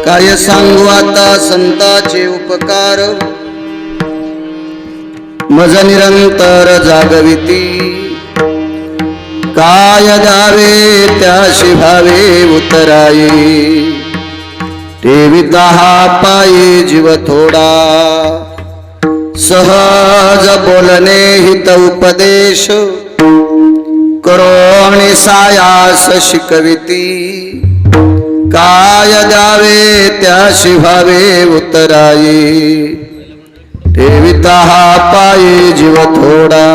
काय सांगू आता संताचे उपकार, मज निरंतर जागविती. काय द्यावे त्याशी भावे उतराई, ठेविता हा पायी जीव थोडा. सहज बोलणे हित उपदेश, करो आणि सायास शिकविती. काय द्यावे त्याशी भावे उतराई, ठेविता हा पायी जीव थोडा.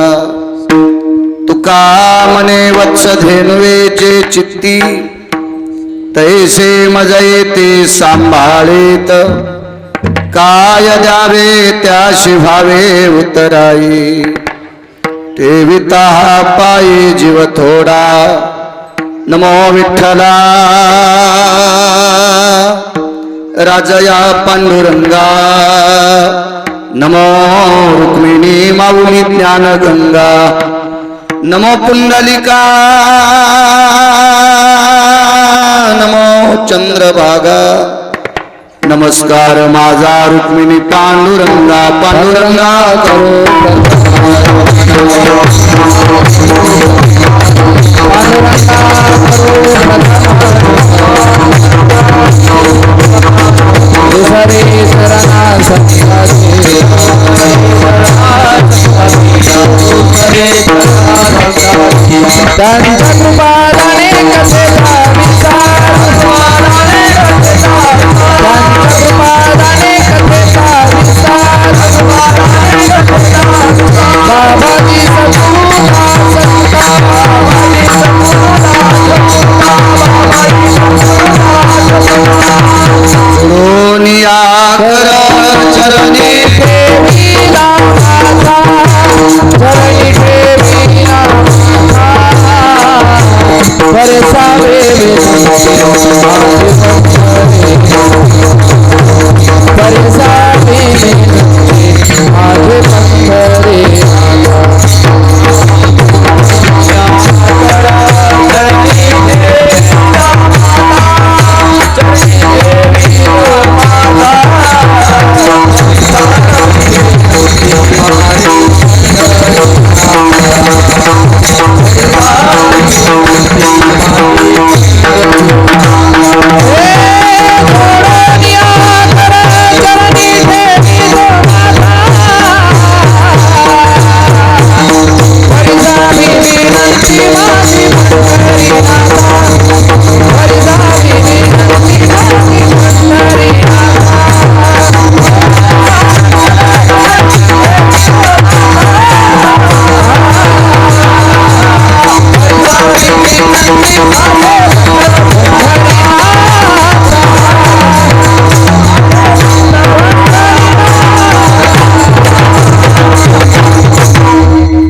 तुका मने वत्स धेनुवेचे चित्ती, तैसे मज येते सांभाळीत. काय द्यावे त्याशी भावे उतराई, ठेविता हा पायी जीव थोडा. नमो विठ्ठला राजया पांडुरंगा, नमो रुक्मिणी माऊली ज्ञानगंगा. नमो पुंडलिका, नमो चंद्रभागा. नमस्कार माझा रुक्मिणी पांडुरंगा, पांडुरंगा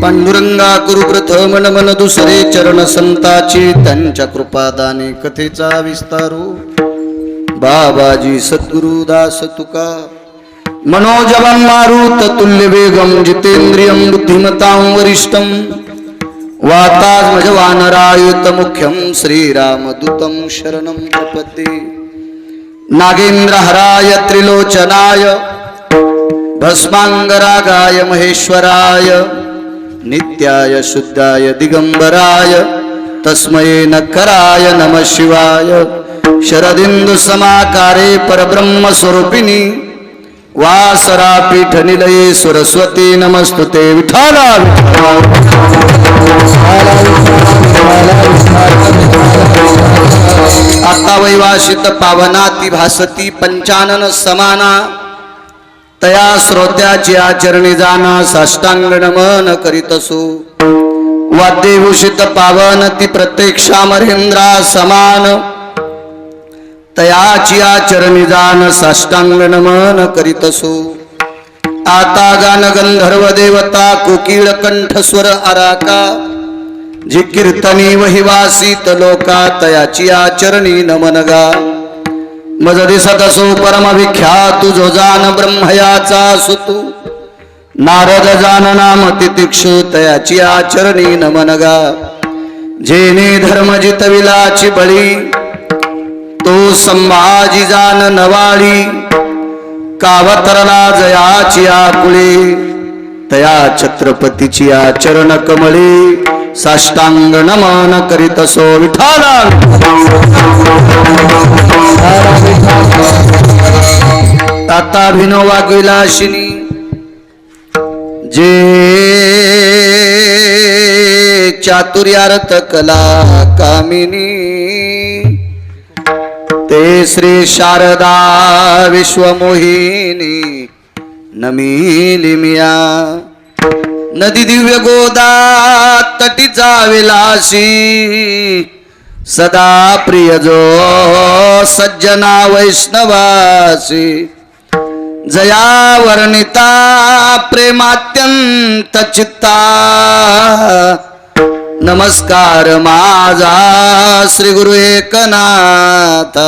पांडुरंगा करू प्रथम नमन दुसरे चरण संताची, त्यांच्या कृपादाने कथेचा विस्तारू. बाबाजी सद्गुरु दास तुका, मनोजवं मारुत तुल्य वेगम जितेंद्रियं बुद्धिमतां वरिष्ठं. वातात्मज वानरायुत मुख्यं श्रीरामदूतं शरणं प्रपद्ये. नागेंद्रहराय त्रिलोचनाय, भस्मांगरागाय महेश्वराय, नित्याय शुद्धाय दिगंबराय, तस्मै नकराय नमः शिवाय. शरदिंदु समाकारे परब्रह्म स्वरूपिणी, वासरा पीठ निलये सरस्वती नमस्तुते. विठ्ठला आता वैवासित पावनाती भासती पंचानन समाना, तया श्रोत्याची आचरणी जाना साष्टांग नमन करीतसु. वाद्यभूषित पावन ती प्रत्यक्षा महेंद्रा समान, तयाची आचरणी जान साष्टांग नमन करीतसु. आता गान गंधर्व देवता कोकिळ कंठस्वर आराका, जी कीर्तनी वहिवासित लोका, तयाची आचरणी नमन गा. मज दिसत असो परम विख्यातु, जो जान ब्रह्मयाचा सुतू. नारद जान नाम तितिक्षु, तयाची आचरणी नमन गा. जेने धर्म जितविलाची बळी, तो संभाजी जान नवाळी कावतरला जयाची आकुळे तया छत्रपतीची चरण कमळे साष्टांग नमन करीत सो विठाला ताता भिनो वागविलाशिनी जे चातुर्यार्थ कला कामिनी ते श्री शारदा विश्वमोहिनी नमिलिमिया नदी दिव्य गोदा तटीचा विलासी सदा प्रिय जो सज्जना वैष्णवासी जया वर्णिता प्रेमात्यंत चित्ता नमस्कार माझा श्री गुरु एकनाथ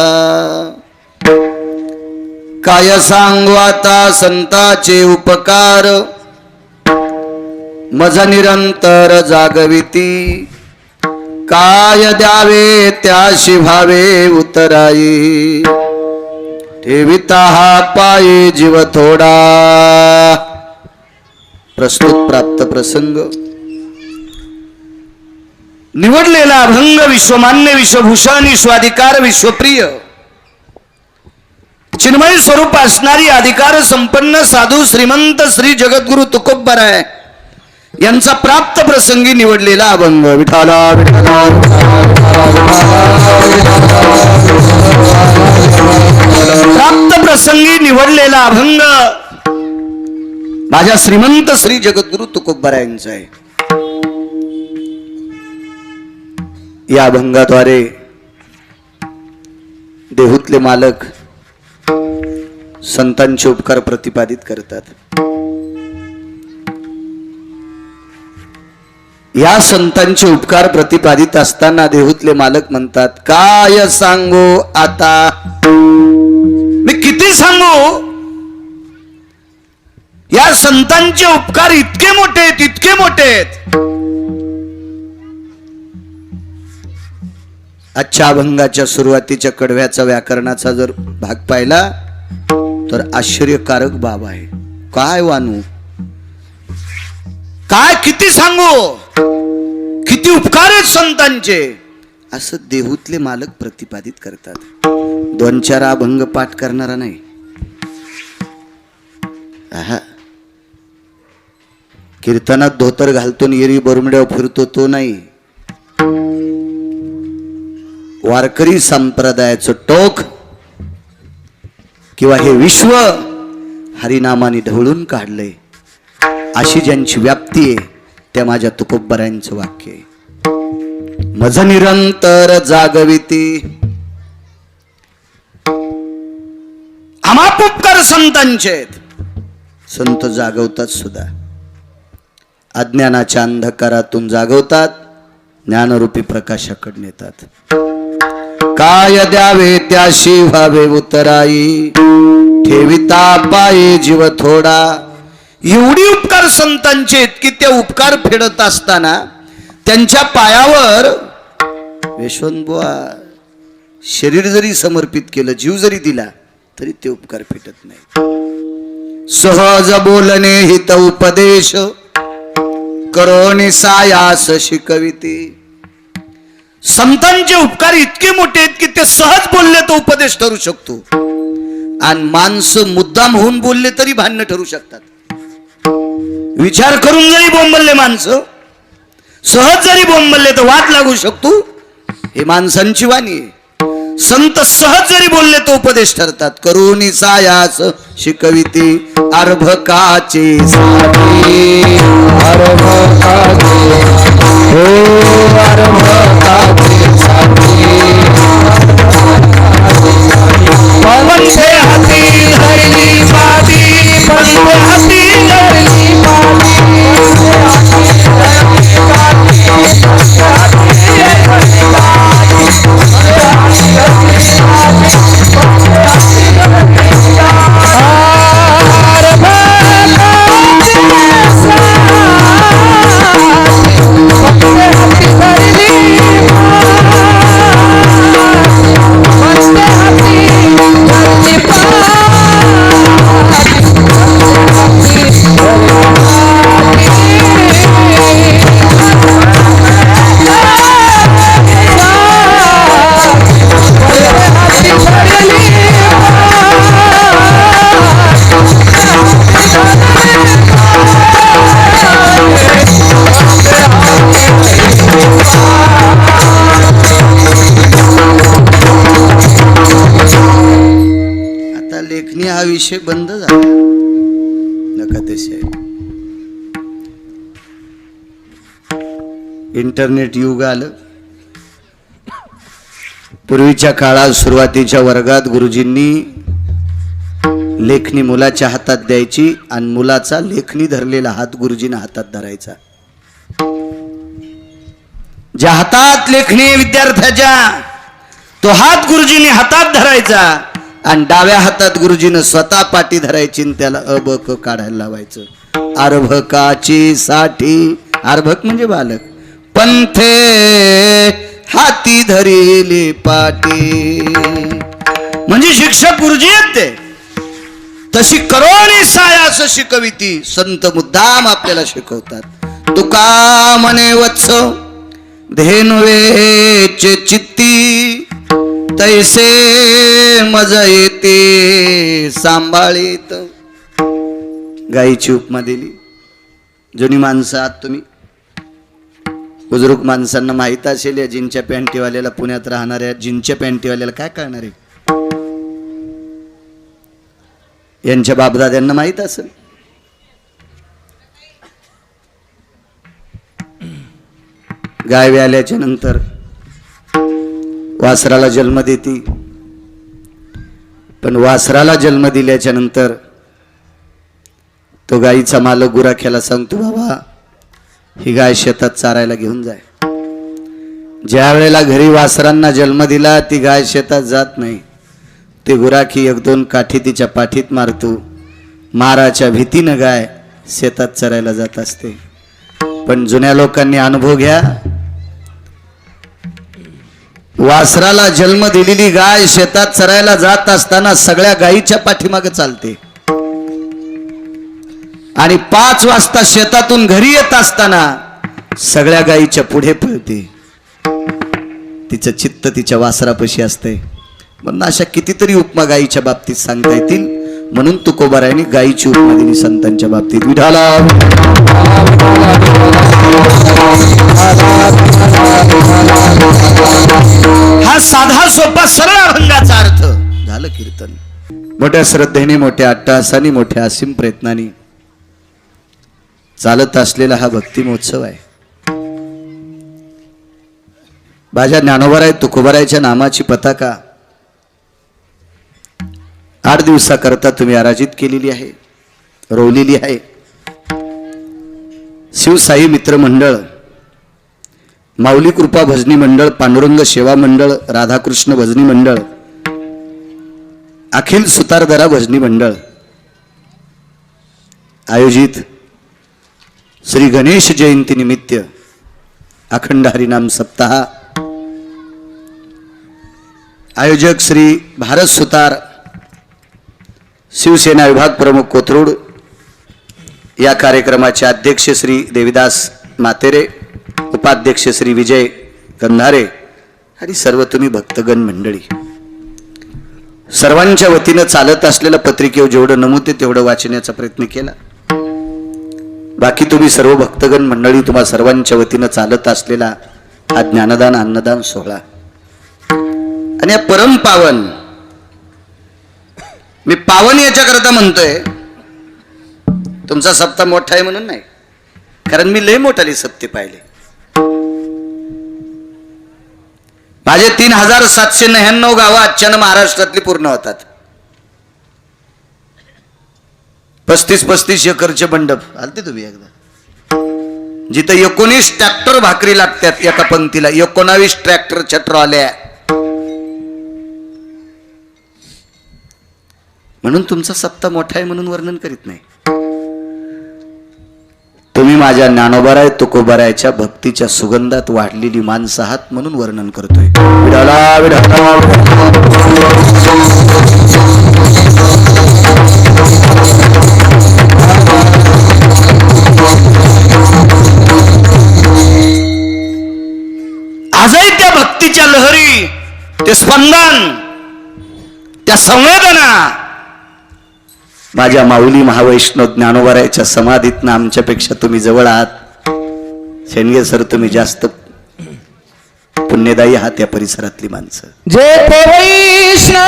काय सांगू आता संताचे उपकार मज निरंतर जागविती काय द्यावे त्याशी भावे उतराई ठेविता हा पायी जीव थोडा प्रस्तुत प्राप्त प्रसंग निवडलेला अभंग विश्वमान्य विश्वभूषण विश्वाधिकार विश्वप्रिय चिन्मय स्वरूप असणारी अधिकार संपन्न साधू श्रीमंत श्री जगद्गुरु तुकोबराय यांचा प्राप्त प्रसंगी निवडलेला अभंग विठाला प्राप्त प्रसंगी निवडलेला अभंग माझ्या श्रीमंत श्री जगद्गुरु तुकोबरायांचा आहे. या अभंगाद्वारे देहूतले मालक संतांचे उपकार प्रतिपादित करतात. या संतांचे उपकार प्रतिपादित असताना देहूतले मालक म्हणतात काय सांगू आता मी किती सांगू या संतांचे उपकार इतके मोठे आहेत इतके मोठे आहेत. आजच्या अभंगाच्या सुरुवातीच्या कडव्याचा व्याकरणाचा जर भाग पाहिला तर आश्चर्यकारक बाब आहे. काय वानू काय किती सांगू किती उपकार आहेत संतांचे असं देहूतले मालक प्रतिपादित करतात. दोन चार अभंग पाठ करणारा नाही. कीर्तनात धोतर घालतो एरी बरुमड्यावर फिरतो तो नाही. वारकरी संप्रदायाचं टोक किंवा हे विश्व हरिनामाने ढवळून काढलंय अशी ज्यांची व्याप्ती आहे त्या माझ्या तुकोबरायांचं वाक्य आहे. मज निरंतर जागविती आमाप उपकार संतांचे आहेत. संत जागवतात सुद्धा अज्ञानाच्या अंधकारातून जागवतात ज्ञानरूपी प्रकाशाकडे नेतात. काय द्यावे त्याशी व्हावे उतराई ठेविता पायी जीव थोडा. एवढी उपकार संतांचे आहेत की त्या उपकार फेडत असताना त्यांच्या पायावर यशवंतबुवा शरीर जरी समर्पित केलं जीव जरी दिला तरी ते उपकार फेटत नाही. सहज बोलणे हित उपदेश करोनी सायास शिकविते. संतांचे उपकार इतके मोठे आहेत की ते सहज बोलले तर उपदेश ठरू शकतो आणि माणसं मुद्दाम होऊन बोलले तरी भांडण ठरू शकतात. विचार करून जरी बोंबलले माणसं सहज जरी बोंबलले तर वाद लागू शकतो. हे माणसांची वाणी आहे. संत सहज जरी बोलले तो उपदेश ठरतात. करुणी सायास शिकविते अर्भकाचे साधी अर्भकाचे हो अर्भकाचे साधी पंथे हाती धरली मादी पंथे हाती धरली मादी लेखणी हा विषय बंद झाला नका तसे. इंटरनेट युग आलं. पूर्वीच्या काळात सुरुवातीच्या वर्गात गुरुजींनी लेखणी मुलाच्या हातात द्यायची आणि मुलाचा लेखणी धरलेला हात गुरुजींना हातात धरायचा. ज्या हातात लेखणी विद्यार्थ्याच्या तो हात गुरुजींनी हातात धरायचा आणि डाव्या हातात गुरुजीनं स्वतः पाठी धरायची आणि त्याला अबक काढायला लावायचं. अर्भकाची साठी, अर्भक म्हणजे बालक, पंथे हाती धरिली पाठी, म्हणजे शिक्षक गुरुजी आहेत ते. तशी करोनी सायास शिकविती संत मुद्दाम आपल्याला शिकवतात. तुका म्हणे वत्स धेनुवेचे चित्ती, तैसे मज येते सांभाळीत. गाईची उपमा दिली. जुनी माणसं आहात तुम्ही, बुजुर्ग माणसांना माहित असेल या जिनच्या पॅन्टीवाल्याला, पुण्यात राहणाऱ्या जिनच्या पॅन्टीवाल्याला काय कळणार आहे. यांच्या बापदाद्यांना माहित असेल. गाय व्याल्याच्या नंतर वासराला जन्म देती, पण वासराला जन्म दिल्याच्या नंतर तो गायीचा मालक गुराख्याला सांगतो, बाबा ही गाय शेतात चारायला घेऊन जाय. ज्या वेळेला घरी वासरांना जन्म दिला ती गाय शेतात जात नाही. ते गुराखी एक दोन काठी तिच्या पाठीत मारतो. माराच्या भीतीनं गाय शेतात चरायला जात असते. पण जुन्या लोकांनी अनुभव घ्या, वासराला जन्म दिलेली गाय शेतात चरायला जात असताना सगळ्या गायीच्या पाठीमागे चालते आणि 5 वाजता शेतातून घरी येत असताना सगळ्या गायीच्या पुढे पळते. तिचं चित्त तिच्या वासरापाशी असते. म्हणून अशा कितीतरी उपमा गायीच्या बाबतीत सांगता येतील. म्हणून तुकोबारायांनी गायीची उपमा दिली संतांच्या बाबतीत. विठाला हा साधा सोपा सरळ अभंगाचा अर्थ झालं कीर्तन. मोठ्या श्रद्धेने, मोठ्या अट्टहासाने, मोठ्या असीम प्रयत्नाने चालत असलेला हा भक्ती महोत्सव आहे. माझ्या ज्ञानोबाराय तुकोबारायच्या नामाची पताका 8 दिवसाकरता तुम्ही आराजित केलेली आहे, रोवलेली आहे. शिवसाई मित्र मंडळ, माऊली कृपा भजनी मंडळ, पांडुरंग सेवा मंडळ, राधाकृष्ण भजनी मंडळ, अखिल सुतारदरा भजनी मंडळ आयोजित श्री गणेश जयंती निमित्त अखंड हरिनाम सप्ताह, आयोजक श्री भारत सुतार, शिवसेना विभाग प्रमुख कोथरूड, या कार्यक्रमाचे अध्यक्ष श्री देविदास मातेरे, उपाध्यक्ष श्री विजय गंधारे आणि सर्व तुम्ही भक्तगण मंडळी, सर्वांच्या वतीनं चालत असलेल्या पत्रिकेवर जेवढं नमूद आहे तेवढं वाचण्याचा प्रयत्न केला. बाकी तुम्ही सर्व भक्तगण मंडळी, तुम्हा सर्वांच्या वतीनं चालत असलेला हा ज्ञानदान अन्नदान सोहळा आणि या परम पावन, मी पावन याच्याकरता म्हणतोय, तुमचा सप्ताह मोठा आहे म्हणून नाही, कारण मी लय मोठाले सप्ते पाहिले. माझे 3799 गावं आजच्यानं महाराष्ट्रातली पूर्ण होतात. 35-35 एकरचे मंडप आलते तुम्ही एकदा, जिथं 19 ट्रॅक्टर भाकरी लागतात एका पंक्तीला, 19 ट्रॅक्टरच्या ट्रॉल्या. म्हणून तुमचा सप्ताह मोठा आहे म्हणून वर्णन करीत नाही. तुम्ही माझ्या ज्ञानोबाराय तुकोबारायच्या भक्तीच्या सुगंधात वाढलेली माणसं आहात म्हणून वर्णन करतोय. विडाला विडाला आजही त्या भक्तीच्या लहरी, ते स्पंदन, त्या संवेदना माझ्या माऊली महावैष्णव ज्ञानोबारायच्या समाधीतनं आमच्यापेक्षा तुम्ही जवळ आहात. शेंडगे सर, तुम्ही जास्त पुण्यदायी आहात या परिसरातली माणसं. जे वैष्णवांचा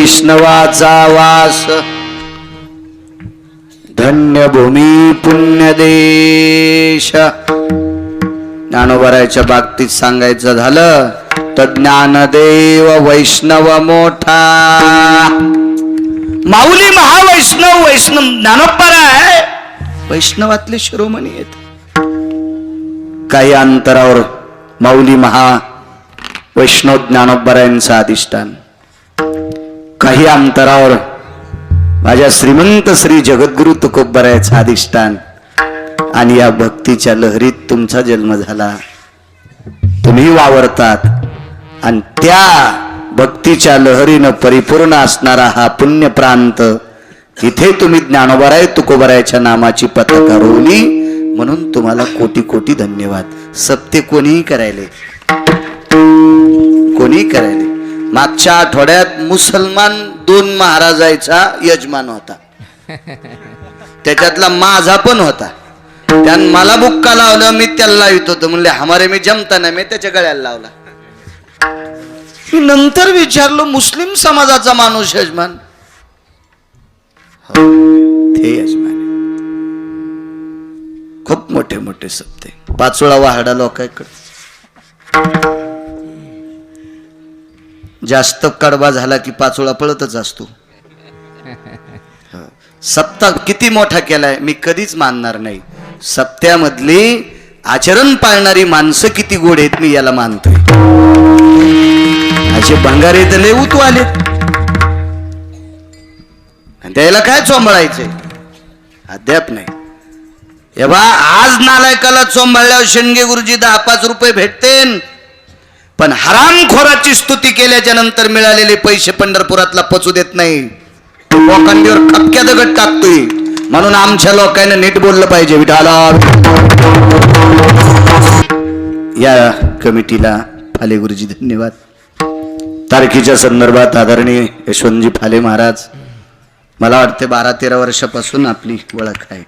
वैष्णवाचा वास, धन्य भूमी पुण्य देश. ज्ञानोबराच्या बाबतीत सांगायचं झालं तर ज्ञानदेव वैष्णव मोठा. माऊली महावैष्णव, वैष्णव ज्ञानोबरा आहे वैष्णवातले शिरोमणी आहेत. काही अंतरावर माऊली महा वैष्णव ज्ञानोबरायांचं अधिष्ठान, काही अंतरावर माझ्या श्रीमंत श्री जगद्गुरु तुकोबरायाचं अधिष्ठान. आणि या भक्तीच्या लहरीत तुमचा जन्म झाला, तुम्ही वावरतात. आणि त्या भक्तीच्या लहरीनं परिपूर्ण असणारा हा पुण्य प्रांत, इथे तुम्ही ज्ञानोबराय तुकोबरायाच्या नामाची पताका रोवली, म्हणून तुम्हाला कोटी कोटी धन्यवाद. सप्ते कोणीही करायले, कोणी करायले. मागच्या आठवड्यात मुसलमान 2 महाराजांचा यजमान होता, त्याच्यातला माझा पण होता. त्यानं मला बुक्का लावलं, मी त्याला लावित होतो. म्हणले हमारे मी जमता नाही, मी त्याच्या गळ्याला लावला. मी नंतर विचारलो मुस्लिम समाजाचा माणूस यजमान? हो, ते यजमान. खूप मोठे मोठे सप्ते, 5 वेळा वाहडा लोकांकडे. जास्त कडबा झाला की 5 वेळा पळतच असतो. सप्ताह किती मोठा केलाय मी कधीच मानणार नाही. सप्त्यामधली आचरण पाळणारी माणसं किती गोड आहेत मी याला मानतोय. असे भंगारे तर लय उतू आलेत, त्याला काय चोंबळायचंय अद्याप नाही. हे बा, आज नालायकाला चोंबळल्यावर शेंडगे गुरुजी 10-5 रुपये भेटतेन, पण हरामखोराची स्तुती केल्याच्या नंतर मिळालेले पैसे पंढरपुरातला पचू देत नाही. लोकांवर खपक्या दगड टाकतोय. म्हणून आमच्या लोकांना नीट बोललं पाहिजे. विठाला या कमिटीला फाले गुरुजी धन्यवाद. तारखेच्या संदर्भात आदरणीय यशवंतजी फाले महाराज, मला वाटते 12-13 वर्षापासून आपली ओळख आहे.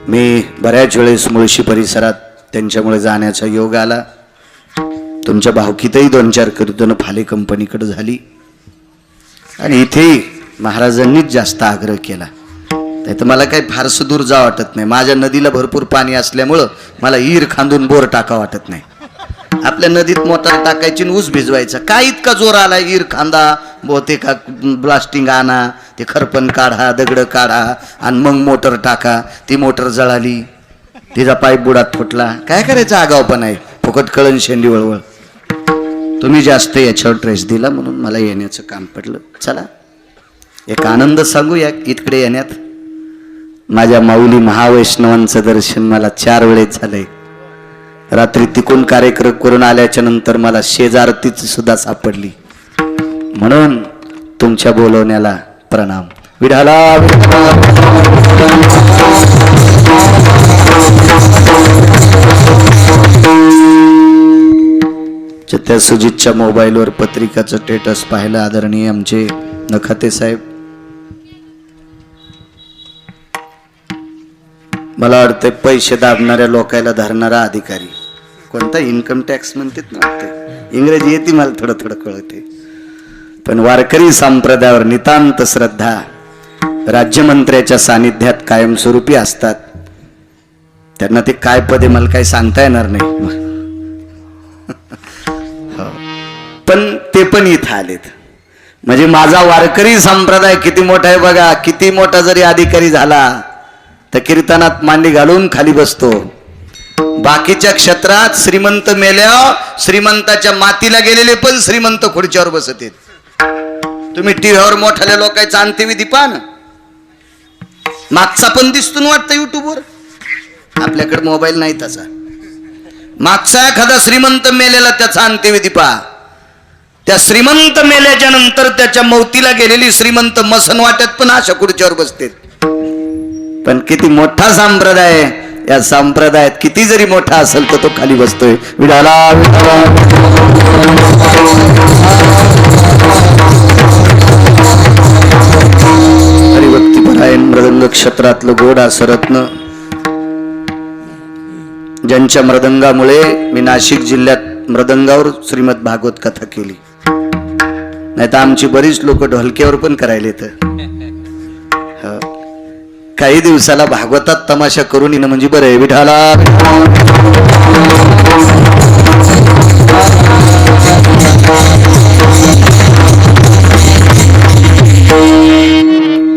मी बऱ्याच वेळेस मुळशी परिसरात त्यांच्यामुळे जाण्याचा योग आला. तुमच्या भावकीतही 2-4 कीर्तनं फाले कंपनीकडे झाली. आणि इथेही महाराजांनीच जास्त आग्रह केला. नाही तर मला काही फारसं दूर जा वाटत नाही. माझ्या नदीला भरपूर पाणी असल्यामुळं मला ईर खांदून बोर टाका वाटत नाही. आपल्या नदीत मोटार टाकायची, ऊस भिजवायचा. काय इतका जोर आला, ईर खांदा, बोते का ब्लास्टिंग आणा, ते खरपण काढा, दगड काढा, आणि मग मोटर टाका. ती मोटर जळाली, तिचा पाईप बुडात फुटला. काय करायचं, आगाव पण आहे, फुकट कळण शेंडी वळवळ. तुम्ही जास्त याच्यावर ट्रेस दिला म्हणून मला येण्याचं काम पडलं. चला एक आनंद सांगूया. इकडे येण्यात माझ्या माऊली महावैष्णवांचं दर्शन मला 4 वेळेस झालंय. रात्री तिकून कार्यक्रम करून आल्याच्या नंतर मला शेजारतीच सुद्धा सापडली. म्हणून तुमच्या बोलवण्याला प्रणाम. विठाला त्या सुजितच्या मोबाईलवर पत्रिकाचं स्टेटस पाहिलं. आदरणीय आमचे नखाते साहेब, मला वाटतं पैसे दाबणाऱ्या लोकायला धरणारा अधिकारी, कोणता इन्कम टॅक्स म्हणतात ना, वाटते इंग्रजी येते मला थोडं थोडं कळते. पण वारकरी संप्रदायावर नितांत श्रद्धा राज्यमंत्र्याच्या सानिध्यात कायमस्वरूपी असतात. त्यांना ते काय पदे मला काही सांगता येणार नाही, पण ते पण इथं आलेत. म्हणजे माझा वारकरी संप्रदाय किती मोठा आहे बघा. किती मोठा जरी अधिकारी झाला तर कीर्तनात मांडी घालून खाली बसतो. बाकीच्या क्षेत्रात श्रीमंत मेल्यावर श्रीमंताच्या मातीला गेलेले पण श्रीमंत खुर्च्यावर बसत. तुम्ही टीव्हीवर मोठ्याल्या लोकांचा अंत्यविधी पहा ना, मागचा पण दिसतो ना वाटतं युट्यूबवर. आपल्याकडे मोबाईल नाही तसा. मागचा एखादा श्रीमंत मेलेला त्याचा अंत्यविधी पहा. त्या श्रीमंत मेल्याच्या नंतर त्याच्या मौतीला गेलेली श्रीमंत मसन वाट्यात पण अशा खुर्च्यावर बसते. पण किती मोठा संप्रदाय, या संप्रदायात किती जरी मोठा असेल तर तो खाली बसतोय. विठाला हरिभक्तीपरायण मृदंग क्षेत्रातलं गोड असं रत्न, ज्यांच्या मृदंगामुळे मी नाशिक जिल्ह्यात मृदंगावर श्रीमद भागवत कथा केली. नाही तर आमची बरीच लोक ढोलक्यावर पण करायला येतं. काही दिवसाला भागवतात तमाशा करून येणं म्हणजे बरं आहे. विठाला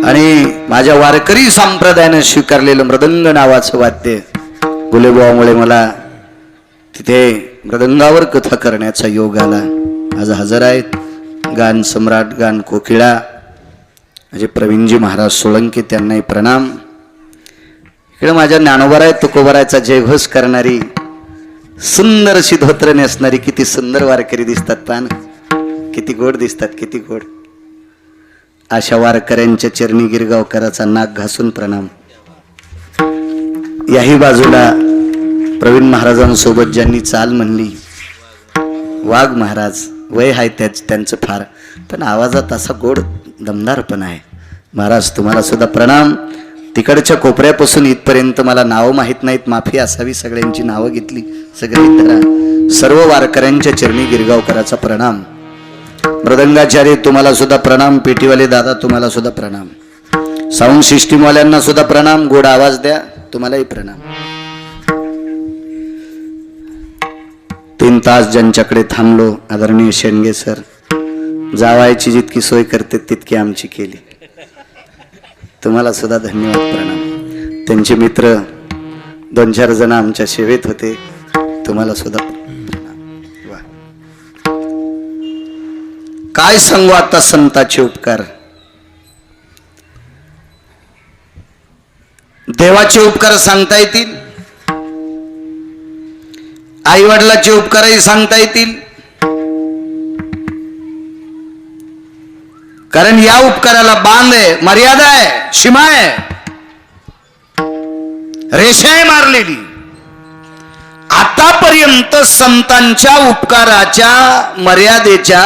आणि माझ्या वारकरी संप्रदायानं स्वीकारलेलं मृदंग नावाचं वाद्य गुलेबुवामुळे मला तिथे मृदंगावर कथा करण्याचा योग आला. आज हजर आहेत गान सम्राट गान कोकिळा म्हणजे प्रवीणजी महाराज सोळंकी, त्यांनाही प्रणाम. इकडे माझ्या ज्ञानोबराय तुकोबरायचा जयघोष करणारी सुंदर अशी धोत्र नेसणारी किती सुंदर वारकरी दिसतात. पान किती गोड दिसतात, किती गोड. अशा वारकऱ्यांच्या चरणी गिरगावकराचा नाक घासून प्रणाम. याही बाजूला प्रवीण महाराजांसोबत ज्यांनी चाल म्हणली वाघ महाराज, वय आहे त्यांचं फार, पण आवाजात असा गोड दमदारपणा आहे. महाराज तुम्हाला सुद्धा प्रणाम. तिकडच्या कोपऱ्यापासून इथपर्यंत मला नावं माहीत नाहीत, माफी असावी. सगळ्यांची नावं घेतली, सगळे सर्व वारकऱ्यांच्या चरणी गिरगावकराचा प्रणाम. मृदंगाचार्य तुम्हाला सुद्धा प्रणाम. पेटीवाले दादा तुम्हाला सुद्धा प्रणाम. साऊंड सिस्टीमवाल्यांना सुद्धा प्रणाम. गोड आवाज द्या, तुम्हालाही प्रणाम. 3 तास ज्यांच्याकडे थांबलो आदरणीय शेंडगे सर, जावायची जितकी सोय करते तितकी आमची केली. तुम्हाला सुद्धा धन्यवाद प्रणाम. त्यांचे मित्र 2-4 जण आमच्या सेवेत होते, तुम्हाला सुद्धा प्रणाम. वा, काय सांगू आता संतांचे उपकार. देवाचे उपकार सांगता येतील, आई वडिलाचे उपकारही सांगता येतील, कारण या उपकाराला बांध आहे, मर्यादा आहे, सीमा आहे, रेषा आहे मारलेली. आतापर्यंत संतांच्या उपकाराच्या मर्यादेच्या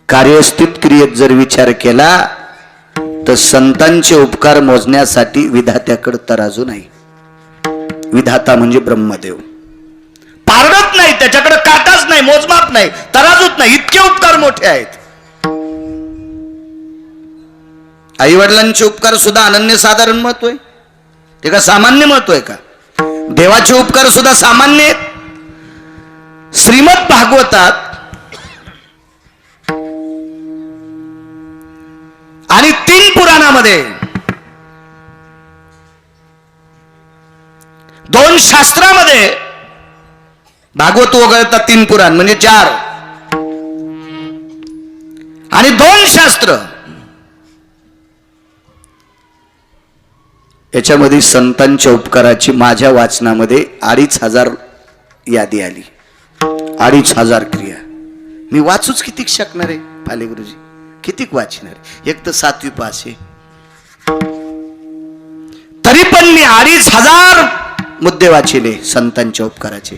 कार्यस्थित क्रियेत जर विचार केला तर संतांचे उपकार मोजण्यासाठी विधात्याकडे तराजू नाही. विधाता म्हणजे ब्रह्मदेव. पारडत नाही, त्याच्याकडे काटाच नाही, मोजमाप नाही, तराजूच नाही, इतके उपकार मोठे आहेत. आई वडिलांचे उपकार सुद्धा अनन्यसाधारण महत्व आहे, ते का सामान्य महत्व आहे का? देवाचे उपकार सुद्धा सामान्य आहेत. श्रीमद भागवतात आणि 3 पुराणामध्ये 2 शास्त्रामध्ये भागवत वगळता 3 पुराण म्हणजे 4 आणि 2 शास्त्र याच्यामध्ये संतांच्या उपकाराची माझ्या वाचनामध्ये 2500 यादी आली. 2500 क्रिया. मी वाचूच किती शकणार आहे फाले गुरुजी, कितीक वाचणार? एक तर 7वी पास आहे, तरी पण मी 2500 मुद्दे वाचिले संतांच्या उपकाराचे.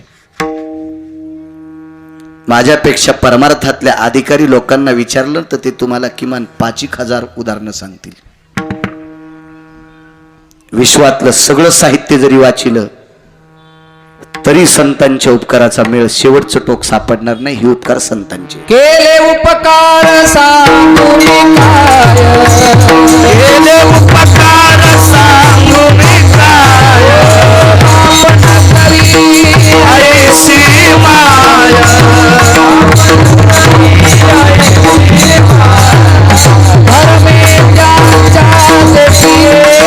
माझ्यापेक्षा परमार्थातल्या अधिकारी लोकांना विचारलं तर ते तुम्हाला किमान 5,000 उदाहरणं सांगतील. विश्वातलं सगळं साहित्य जरी वाचिलं तरी संतांच्या उपकाराचा मेळ शेवटचं टोक सापडणार नाही. ही उपकार संतांचे केले उपकार सांगू मी काय, केले उपकार सांगू मी काय, आपण करी ऐशी माय, धर्मे ज्याच्या देखिले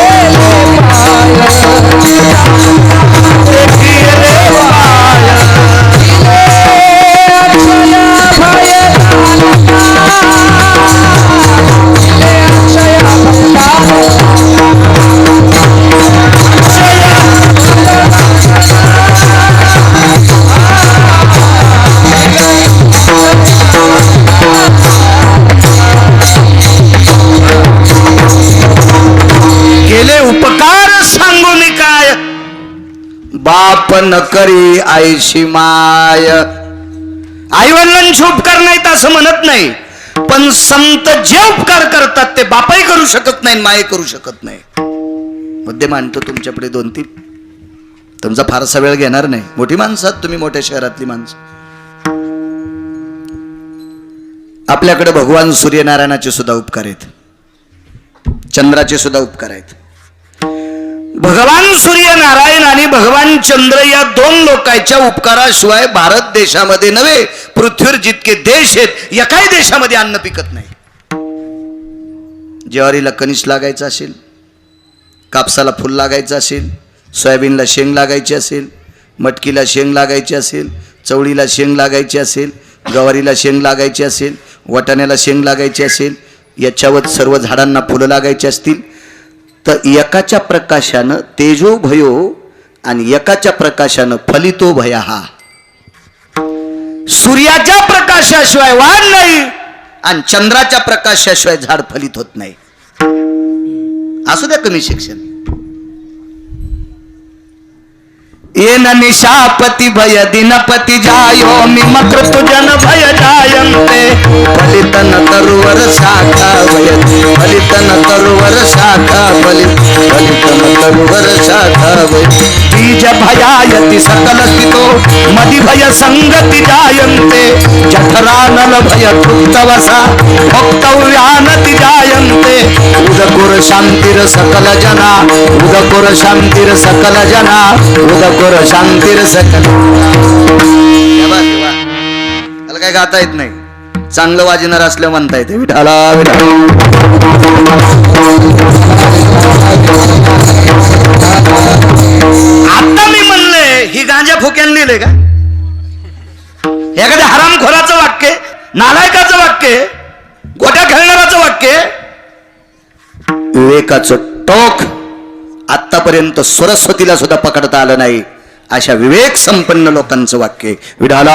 बाप न करी ऐशी माय. आई वडिलांचे उपकार नाहीत असं म्हणत नाही, पण संत जे उपकार करतात ते बापाही करू शकत नाही, माये करू शकत नाही. मुद्दे मांडतो तुमच्यापुढे 2-3. तुमचा फारसा वेळ घेणार नाही. मोठी माणसं आहात तुम्ही, मोठ्या शहरातली माणसं. आपल्याकडे भगवान सूर्यनारायणाचे सुद्धा उपकार आहेत, चंद्राचे सुद्धा उपकार आहेत. भगवान सूर्यनारायण आणि भगवान चंद्र या दोन लोकांच्या उपकाराशिवाय भारत देशामध्ये नव्हे, पृथ्वीवर जितके देश आहेत एकाही देशामध्ये अन्न पिकत नाही. ज्वारीला कणीस लागायचं असेल, कापसाला फुल लागायचं असेल, सोयाबीनला शेंग लागायची असेल, मटकीला शेंग लागायची असेल, चवळीला शेंग लागायची असेल, गवारीला शेंग लागायची असेल, वाटाण्याला शेंग लागायची असेल, याच्यावर सर्व झाडांना फुलं लागायची असतील, तर एकाच्या प्रकाशानं तेजो भयो आणि एकाच्या प्रकाशानं फलितो भया. हा सूर्याच्या प्रकाशाशिवाय वाढ नाही आणि चंद्राच्या प्रकाशाशिवाय झाड फलित होत नाही. असू द्या कमी शिक्षण. येन निशापती भय दिनपती जायो मिमकृत जन भय जायन्ते फलितन तरुवर शाखा भय फलितन तरुवर शाखा फलितन तरुवर शाखा भय बीज भयायति सकल स्थितो मदि भय संगति जायन्ते जठरानल भय तृप्तवसा भक्तव्यानति जायन्ते उदकुर शांतिर सकल जना उदकुर शांतिर सकल जना उदकुर शांतीर सकल. त्याला काय गाता येत नाही, चांगलं वाजणार असलं म्हणता येते विठाला विठा. आता मी म्हणले ही गांजा फुक्यान लिहिले का? एखाद्या हरामखोराचं वाक्य, नालायकाचं वाक्य, गोट्या खेळणाराचं वाक्य, विवेकाचं टोक आतापर्यंत सरस्वतीला सुद्धा पकडता आलं नाही अशा विवेक संपन्न लोकांचं वाक्य विढाला.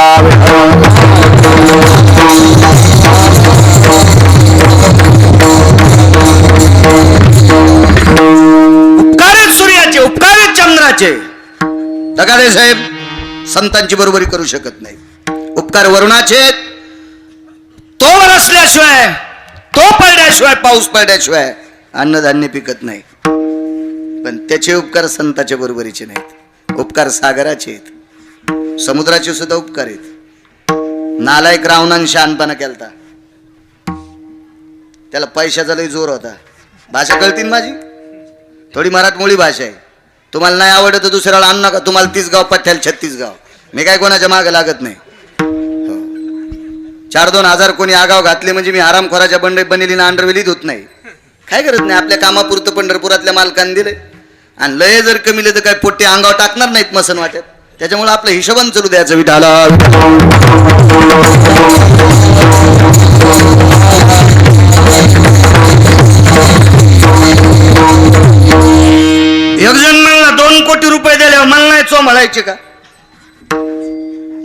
उपकार आहेत सूर्याचे, उपकार आहेत चंद्राचे. दगाडे साहेब संतांची बरोबरी करू शकत नाही. उपकार वरुणाचे, तो बरसल्याशिवाय, तो पडल्याशिवाय, पाऊस पडल्याशिवाय अन्नधान्य पिकत नाही. पण त्याचे उपकार संतांच्या बरोबरीचे नाहीत. उपकार सागराचे आहेत, समुद्राचे सुद्धा उपकार आहेत. नालायक रावणाने शहाणपणा केलता, त्याला पैशाचा लई जोर होता. भाषा कळतील माझी, थोडी मराठमोळी भाषा आहे. तुम्हाला नाही आवडत तर दुसऱ्याला आणू नका. तुम्हाला 30 गाव पठ्याला 36 गाव. मी काय कोणाच्या मागे लागत नाही. 4-2 हजार कोणी आगाव घातले म्हणजे मी आरामखोराच्या बनेलीनं अंडरवेलीत होत नाही. काय करत नाही, आपल्या कामापुरतं पंढरपुरातल्या मालकांनी दिले आणि लय जर कमीले तर काय पोट्टे अंगावर टाकणार नाहीत मसन वाटत. त्याच्यामुळे आपलं हिशोबान चालू द्यायचं विठाला. एक जण म्हणला 2 कोटी रुपये दिल्यावर मला नाही चोमळायचे का?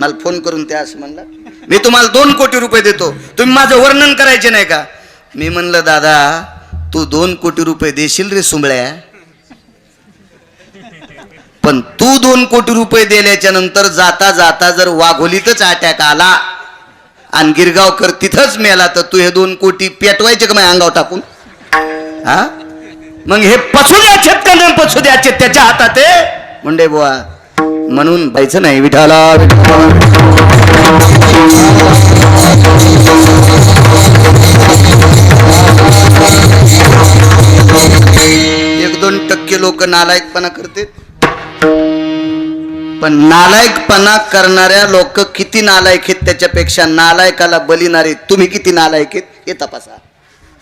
मला फोन करून त्या असं म्हणला, मी तुम्हाला 2 कोटी रुपये देतो, तुम्ही माझं वर्णन करायचे नाही का? मी म्हणलं दादा तू 2 कोटी रुपये देशील रे सुंबळ्या, पण तू 2 कोटी रुपये दिल्याच्या नंतर जाता जाता जर वाघोलीतच अटॅक आला आणि गिरगावकर तिथंच मेला तर तू हे 2 कोटी पेटवायचे का माझ्या अंगावर टाकून? हा मग हे पसू द्याचे का नाही पसू द्याचे त्याच्या हातात आहे मुंडे बुवा. म्हणून पाहिजे नाही विठाला. 1-2% लोक नालायकपणा करते, पण नालायकपणा करणाऱ्या लोक किती नालायक आहेत त्याच्यापेक्षा नालायकाला बलिणारे तुम्ही किती नालायक आहेत हे तपासा.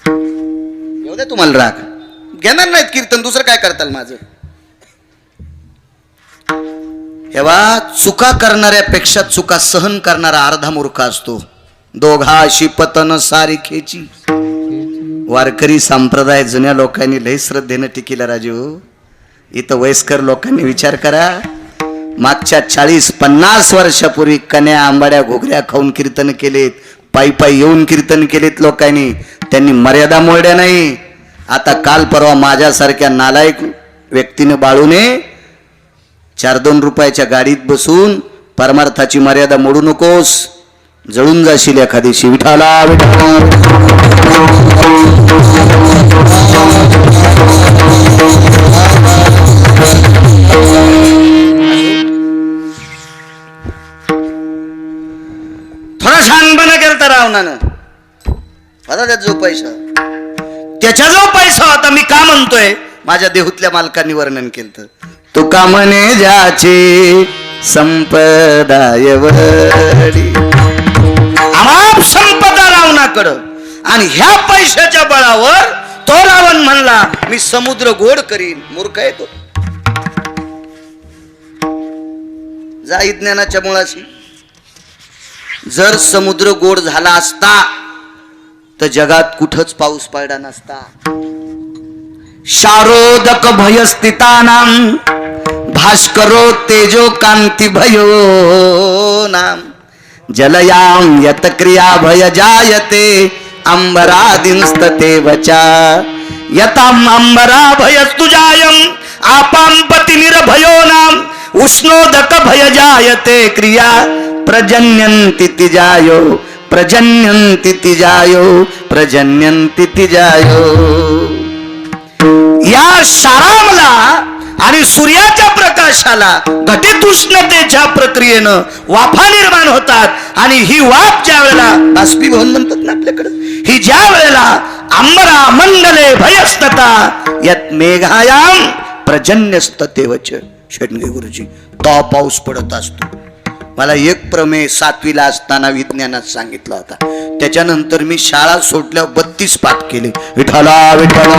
येऊ दे तुम्हाला राग, घेणार नाहीत कीर्तन, दुसरं काय करताल माझं. हेवा चुका करणाऱ्यापेक्षा चुका सहन करणारा अर्धा मूर्ख असतो. दोघाशी पतन सारिखेची. वारकरी संप्रदाय जुन्या लोकांनी लय श्रद्धेनं टिकिला राजू. इथं वयस्कर लोकांनी विचार करा, मागच्या 40-50 वर्षापूर्वी कन्या आंबाड्या घोगऱ्या खाऊन कीर्तन केलेत, पायी पायी येऊन कीर्तन केलेत लोकांनी. त्यांनी मर्यादा मोडल्या नाही. आता काल परवा माझ्यासारख्या नालायक व्यक्तीने बाळूने 4-2 रुपयाच्या गाडीत बसून परमार्थाची मर्यादा मोडू नकोस, जळून जाशील एखादीशी विठाला. थोडा शहाणपणा केलता रावणानं. होता त्याचा जो पैसा, त्याच्या जो पैसा होता. मी का म्हणतोय, माझ्या देहूतल्या मालकांनी वर्णन केलं. तू का म्हणे ज्याची संपदाय वडी, अमाप संपदा रावणाकडं, आणि ह्या पैशाच्या बळावर तो रावण म्हणला मी समुद्र गोड करीन. मूर्ख आहे तो. जा ज्ञानाच्या मुळाशी. जर समुद्र गोड झाला असता तर जगात कुठंच पाऊस पडला नसता. शारोदक भयस्थितानां भास्करो तेजो कांती भयो नाम जलयां यत क्रिया भय जायते अंबरादिंस्तते वचा यताम अंबरा भयस्तुजायं आपां पति निर्भयो नाम उष्णोदक भय जायते क्रिया प्रजन्यन्ति तिजायो प्रजन्यन्ति तिजायो प्रजन्यन्ति तिजायो. या शारामला आणि सूर्याच्या प्रकाशाला घटित उष्णतेच्या प्रक्रियेनं वाफा निर्माण होतात, आणि ही वाफ ज्या वेळेला बाष्पीभवन म्हणतात ना आपल्याकडे, ही ज्या वेळेला अंबरा मंडले भयस्तता यत मेघायाम प्रजन्यस्ततेवच. शेटगे गुरुजी, तो पाऊस पडत असतो. मला एक प्रमेय 7वीला असताना विज्ञानात सांगितला होता. त्याच्यानंतर मी शाळा सोडल्यावर 32 पाठ केले. विठ्ठला विठ्ठला.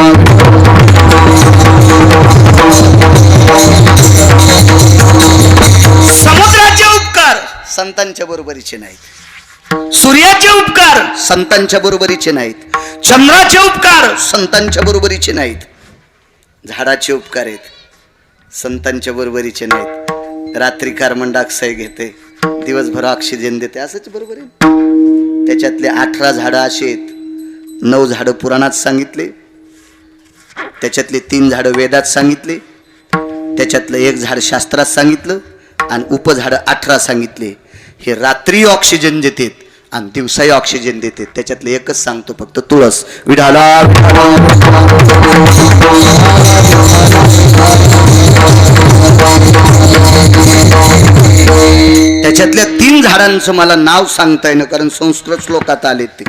समुद्राचे उपकार संतांच्या बरोबरीचे नाहीत. सूर्याचे उपकार संतांच्या बरोबरीचे नाहीत. चंद्राचे उपकार संतांच्या बरोबरीचे नाहीत. झाडाचे उपकार आहेत, संतांच्या बरोबरीचे नाहीत. रात्री कार्बन डायऑक्साईड घेते, दिवसभर ऑक्सिजन देते, असंच बरोबर आहे. त्याच्यातले 18 झाडं अशी आहेत. 9 झाडं पुराणात सांगितले, त्याच्यातले 3 झाडं वेदात सांगितले, त्याच्यातलं 1 झाड शास्त्रात सांगितलं, आणि उपझाडं 18 सांगितले. हे रात्री ऑक्सिजन देतात आणि दिवसाही ऑक्सिजन देतात. त्याच्यातलं एकच सांगतो फक्त, तुळस. विढाला त्याच्यातल्या 3 झाडांचं मला नाव सांगता येणं, कारण संस्कृत श्लोकात आले ते.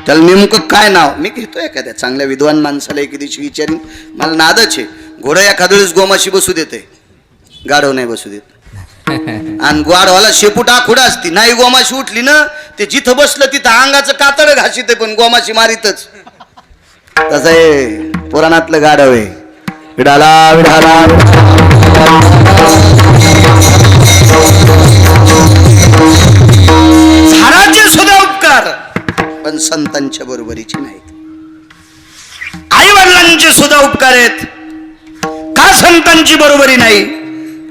त्याला नेमकं काय नाव मी घेतो. एखाद्या चांगल्या विद्वान माणसाला एके दिवशी विचारीन. मला नादच आहे. घोडं एखाद्या वेळेस गोमाशी बसू देते, गाढव नाही बसू देत. आणि गाढवाला शेपूट आखुडा असती, नाही गोमाशी उठली ना ते जिथं बसलं तिथं अंगाचं कातड घासीते, पण गोमाशी मारितच. तसं आहे पुराणातलं गाढव आहे. विडाला विडाला झाडाचे सुद्धा उपकार पण संतांच्या बरोबरीचे नाहीत. आई वडिलांचे सुद्धा उपकार आहेत, का संतांची बरोबरी नाही?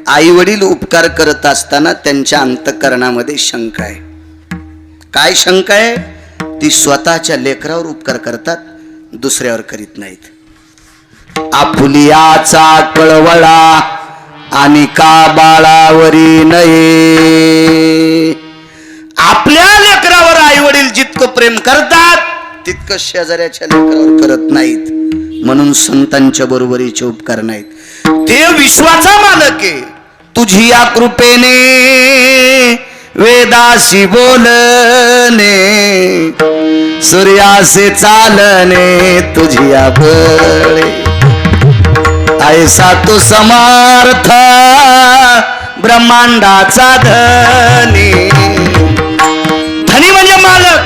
आई वडील उपकार करत असताना त्यांच्या अंतःकरणामध्ये शंका आहे. काय शंका आहे? ती स्वतःच्या लेकरावर उपकार करतात, दुसऱ्यावर करीत नाहीत. आपुलियाचा कळवळा आणि का बाळावरी नये. आपल्या लेकरावर आई वडील जितकं प्रेम करतात तितकं शेजाऱ्याच्या लेकरावर करत नाहीत. म्हणून संतांच्या बरोबरीचे उपकार नाहीत. देव विश्वाचा मालक आहे. तुझी या कृपेने वेदाशी बोलणे, सूर्यासे चालणे तुझी या बळे. ऐसा तू समर्थ ब्रह्मांडाचा धनी. धनी म्हणजे मालक.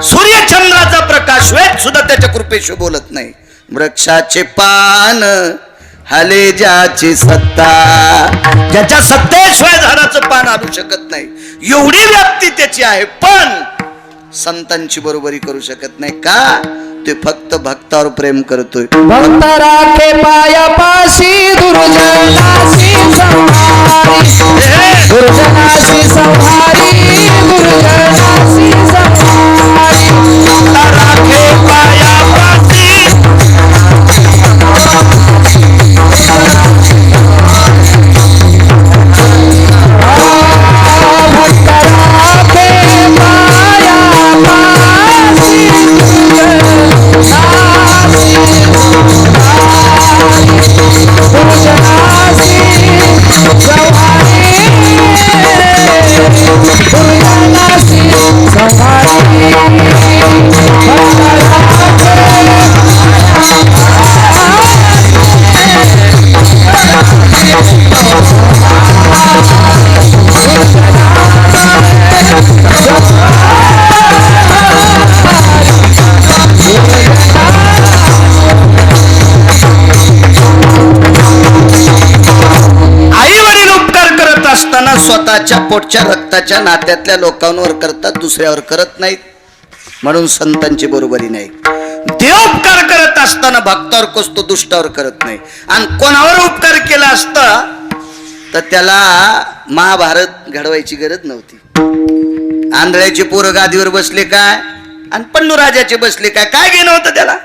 सूर्यचंद्राचा प्रकाश वेद सुद्धा त्याच्या कृपेशी बोलत नाही. वृक्षाचे पान हले ज्याची सत्ता, ज्याच्या सत्तेशिवाय झाडाचं पान हलू शकत नाही, एवढी व्याप्ती त्याची आहे. पण संतांची बरोबरी करू शकत नाही. का? ते फक्त भक्तावर प्रेम करतोय. भक्त राखे पायापाशी दुर्जनाशी संहारी, दुर्जनाशी संहारी, दुर्जनाशी संहारी. भक्त राखे पायापाशी संहारी स्वतःच्या पोटच्या रक्ताच्या नात्यातल्या लोकांवर करतात, दुसऱ्यावर करत नाहीत. म्हणून संतांची बरोबरी नाही. देव उपकार करत असताना भक्तावर कसतो, दुष्टावर करत नाही. आणि कोणावर उपकार केला असता तर त्याला महाभारत घडवायची गरज नव्हती. आंधळ्याचे पोरं गादीवर बसले काय आणि पल्लू राजाचे बसले काय, काय घेणं होतं त्याला.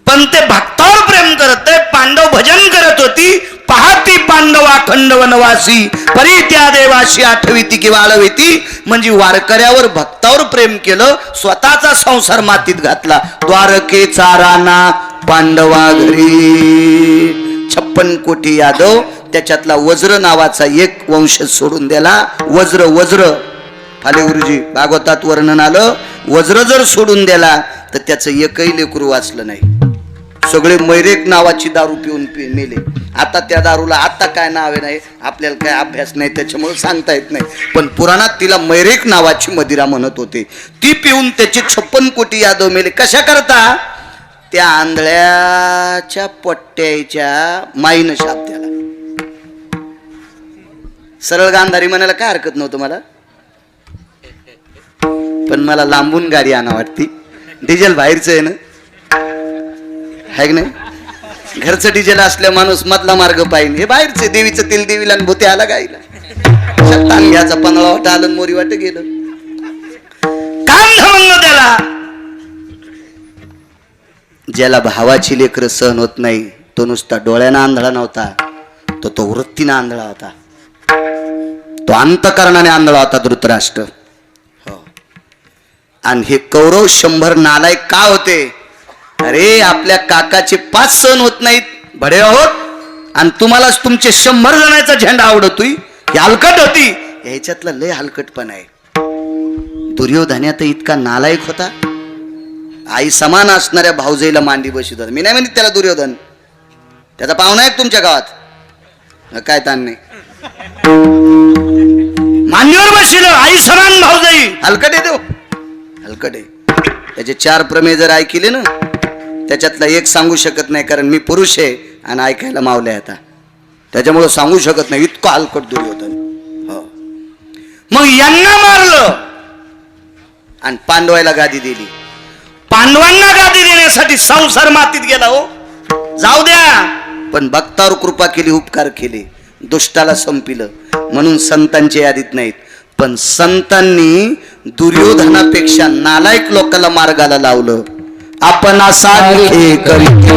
पण ते भक्तावर प्रेम करत. पांडव भजन करत होती. पाहती पांडवा खंड वनवासी परी त्या देवाशी आठविती किंवा आळविती. म्हणजे वारकऱ्यावर भक्तावर प्रेम केलं, स्वतःचा संसार मातीत घातला. द्वारकेचा राणा पांडवा घरी 56 कोटी यादव, त्याच्यातला वज्र नावाचा एक वंश सोडून दिला. वज्र फाले गुरुजी भागवतात वर्णन आलं. वज्र जर सोडून दिला तर त्याचं एकही लेकरू वाचलं नाही. सगळे मैरेक नावाची दारू पिऊन मेले. आता त्या दारूला आता काय नाव आहे नाही, आपल्याला काय अभ्यास नाही त्याच्यामुळे सांगता येत नाही. पण पुराणात तिला मैरेक नावाची मदिरा म्हणत होते. ती पिऊन त्याचे 56 कोटी यादव मेले. कशा करता? त्या आंधळ्याच्या पट्ट्याच्या माईनं शाप त्याला. सरळ गांधारी म्हणायला काय हरकत नव्हतं मला, पण मला लांबून गाडी आणा वाटती. डिझेल बाहेरचं आहे ना, आहे की नाही. घरचं डिझेल असल्या माणूस मधला मार्ग पाहिजे. हे बाहेरचे देवीचं तेल देवीला आणि भूते आला गाईला. ताण घ्यायचा 15 वाट आलं, मोरी वाट गेलं. काम म्हणलं त्याला. ज्याला भावाची लेकरं सहन होत नाही तो नुसता डोळ्यानं आंधळा नव्हता, तो वृत्तीनं आंधळा होता. तो अंतकरणाने आंधळा होता धृतराष्ट्र. हो. आणि हे कौरव 100 नालायक का होते? अरे आपल्या काकाचे 5 सण होत नाहीत, भडे आहोत, आणि तुम्हालाच तुमचे 100 जणांचा झेंडा आवडतोय. ही हलकट होती. ह्याच्यातला लय हलकटपणा आहे. दुर्योधनात इतका नालायक होता. आई समान असणाऱ्या भाऊजाईला मांडी बसत होता. मी नाही म्हणत त्याला दुर्योधन, त्याचा पाहुणा आहे तुमच्या गावात, काय ताण नाही. मांडीवर बसलं आई समान भाऊजाई. हलकट आहे तो, हलकट आहे. त्याचे 4 प्रमेय जर ऐकले ना, त्याच्यातला एक सांगू शकत नाही, कारण मी पुरुष आहे आणि ऐकायला मावले आता, त्याच्यामुळं सांगू शकत नाही. इतकं हलकट दुर्योधन. हो. मग यांना मारलं आणि पांडवायला गादी दिली. पांडवांना गादी देण्यासाठी संसार मातीत गेला. हो जाऊ द्या, पण भक्तावर कृपा केली, उपकार केले, दुष्टाला संपिलं. म्हणून संतांच्या यादीत नाहीत. पण संतांनी दुर्योधनापेक्षा नालायक लोकांना मार्गाला लावलं. आपणासारखे करीत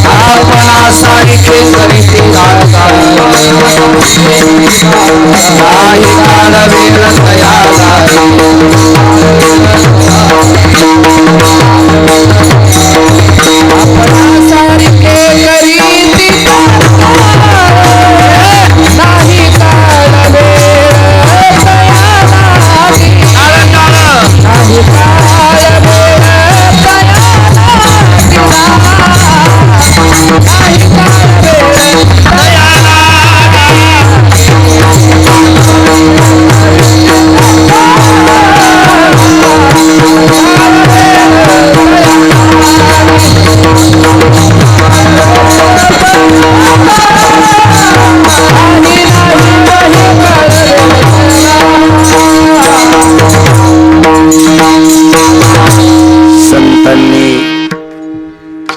आपणासारखे करीत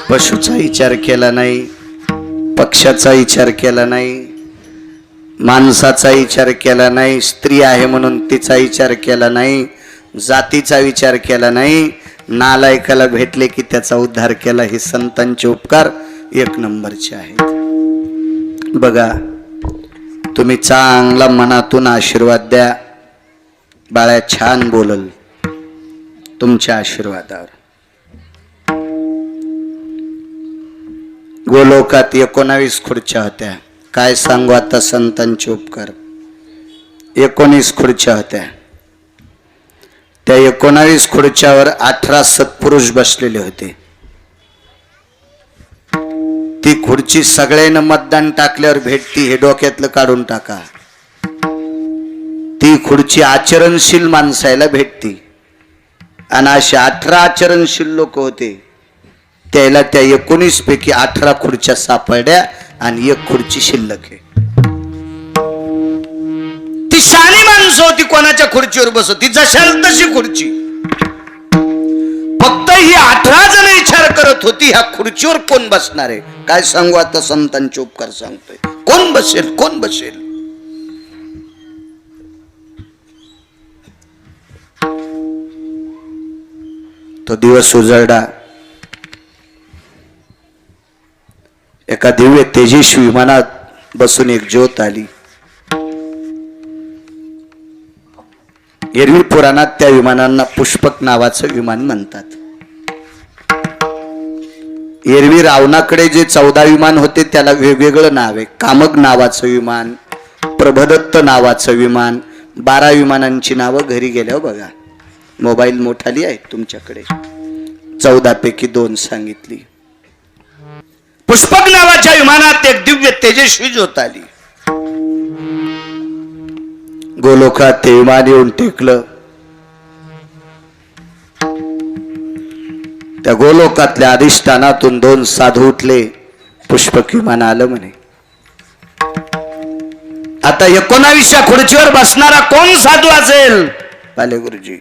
पशुचा विचार केला नाही, पक्षाचा विचार केला नाही, माणसाचा विचार केला नाही, स्त्री आहे म्हणून तिचा विचार केला नाही, जातीचा विचार केला नाही. नालायकाला भेटले की त्याचा उद्धार केला. हे संतांचे उपकार 1 नंबरचे आहेत. बघा, तुम्ही चांगला मनातून आशीर्वाद द्या. बाळा छान बोलल तुमच्या आशीर्वादावर. गोलोकात 19 खुर्च्या होत्या. काय सांगू आता संतांचे उपकार. 19 खुर्च्या होत्या. त्या 19 खुर्च्यावर 18 सत्पुरुष बसलेले होते. ती खुर्ची सगळ्यांना मतदान टाकल्यावर भेटती, हे डोक्यातलं काढून टाका. ती खुर्ची आचरणशील माणसाला भेटती. आणि असे 18 आचरणशील लोक होते. त्याला त्या 19 पैकी 18 खुर्च्या सापडल्या आणि 1 खुर्ची शिल्लक आहे. ती शानी माणसं होती, कोणाच्या खुर्चीवर बसत, ती जशाल तशी खुर्ची. फक्त ही 18 जण विचार करत होती, ह्या खुर्चीवर कोण बसणार आहे. काय सांगू आता, संतांचे उपकार सांगतोय. कोण बसेल, कोण बसेल. तो दिवस उजळला. एका दिव्य तेजस्वी विमानात बसून एक ज्योत आली. एरवी पुराणात त्या विमानांना पुष्पक नावाचं विमान म्हणतात. एरवी रावणाकडे जे 14 विमान होते त्याला वेगवेगळं नाव आहे. कामक नावाचं विमान, प्रभदत्त नावाचं विमान. 12 विमानांची नावं घरी गेल्यावर बघा. मोबाईल मोठाली आहे तुमच्याकडे. 14 पैकी 2 सांगितली. पुष्पक नावाच्या विमानात एक दिव्य तेजस्वी ज्योत आली. गोलोकात ते विमान येऊन टेकलं. त्या गोलोकातल्या अधिष्ठानातून 2 साधू उठले. पुष्पक विमान आलं म्हणे. आता 19व्या खुर्चीवर बसणारा कोण साधू असेल. पाले गुरुजी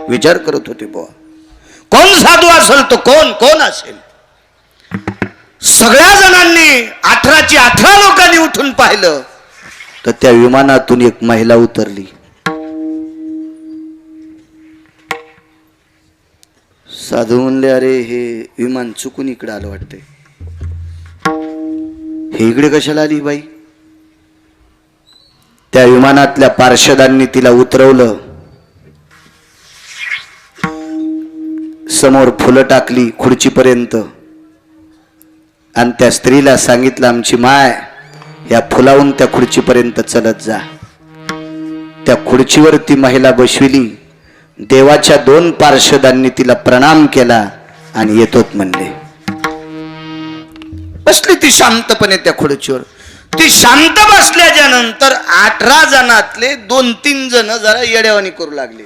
विचार करत होते, बुवा कोण साधू असेल तो, कोण कोण असेल. सगळ्या जणांनी 18ची 18 लोकांनी उठून पाहिलं तर त्या विमानातून एक महिला उतरली. साधू म्हणले, अरे हे विमान चुकून इकडे आलं वाटतंय. हे इकडे कशाला आली बाई. त्या विमानातल्या पार्षदांनी तिला उतरवलं. समोर फुलं टाकली खुर्चीपर्यंत आणि त्या स्त्रीला सांगितलं, आमची माय या फुलावून त्या खुर्चीपर्यंत चलत जा. त्या खुर्चीवर ती महिला बसविली. देवाच्या 2 पार्षदांनी तिला प्रणाम केला आणि येतोत म्हणले. बसली ती शांतपणे त्या खुर्चीवर. ती शांत बसल्याच्या नंतर 18 जणातले 2-3 जण जरा येड्यावानी करू लागले.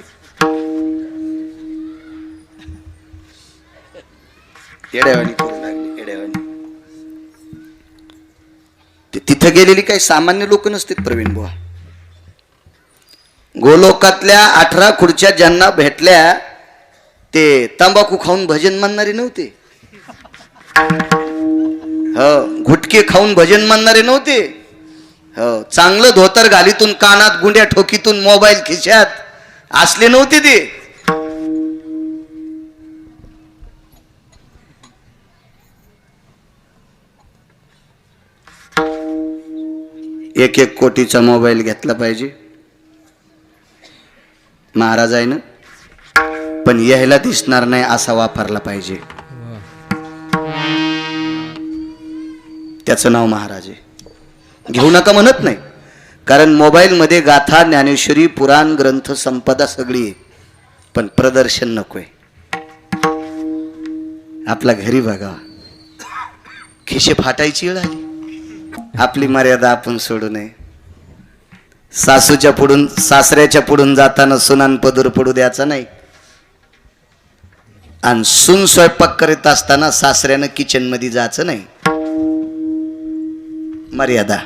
येड्यावानी करू लागले, येड्यावानी. तिथे गेलेली काही सामान्य लोक नसतील प्रवीण बुवा. गोलोकातल्या 18 खुर्च्या ज्यांना भेटल्या ते तंबाखू खाऊन भजन म्हणणारे नव्हते. हो, गुटके खाऊन भजन म्हणणारे नव्हते. हो, चांगलं धोतर घालीतून, कानात गुंड्या ठोकीतून, मोबाईल खिशात असले नव्हते ते. एक कोटीचा मोबाईल घेतला पाहिजे महाराज आहे ना, पण यायला दिसणार नाही असा वापरला पाहिजे. त्याचं नाव महाराज आहे. घेऊ नका म्हणत नाही, कारण मोबाईल मध्ये गाथा, ज्ञानेश्वरी, पुराण, ग्रंथ, संपदा सगळी आहे, पण प्रदर्शन नकोय. आपला घरी बघा, खिशे फाटायची वेळ आली. आपली मर्यादा आपण सोडू नये. सासूच्या पुढून, सासऱ्याच्या पुढून जाताना सुनान पदर पडू द्यायचा नाही. आणि सून स्वयंपाक करीत असताना सासऱ्यानं किचन मध्ये जायचं नाही. मर्यादा.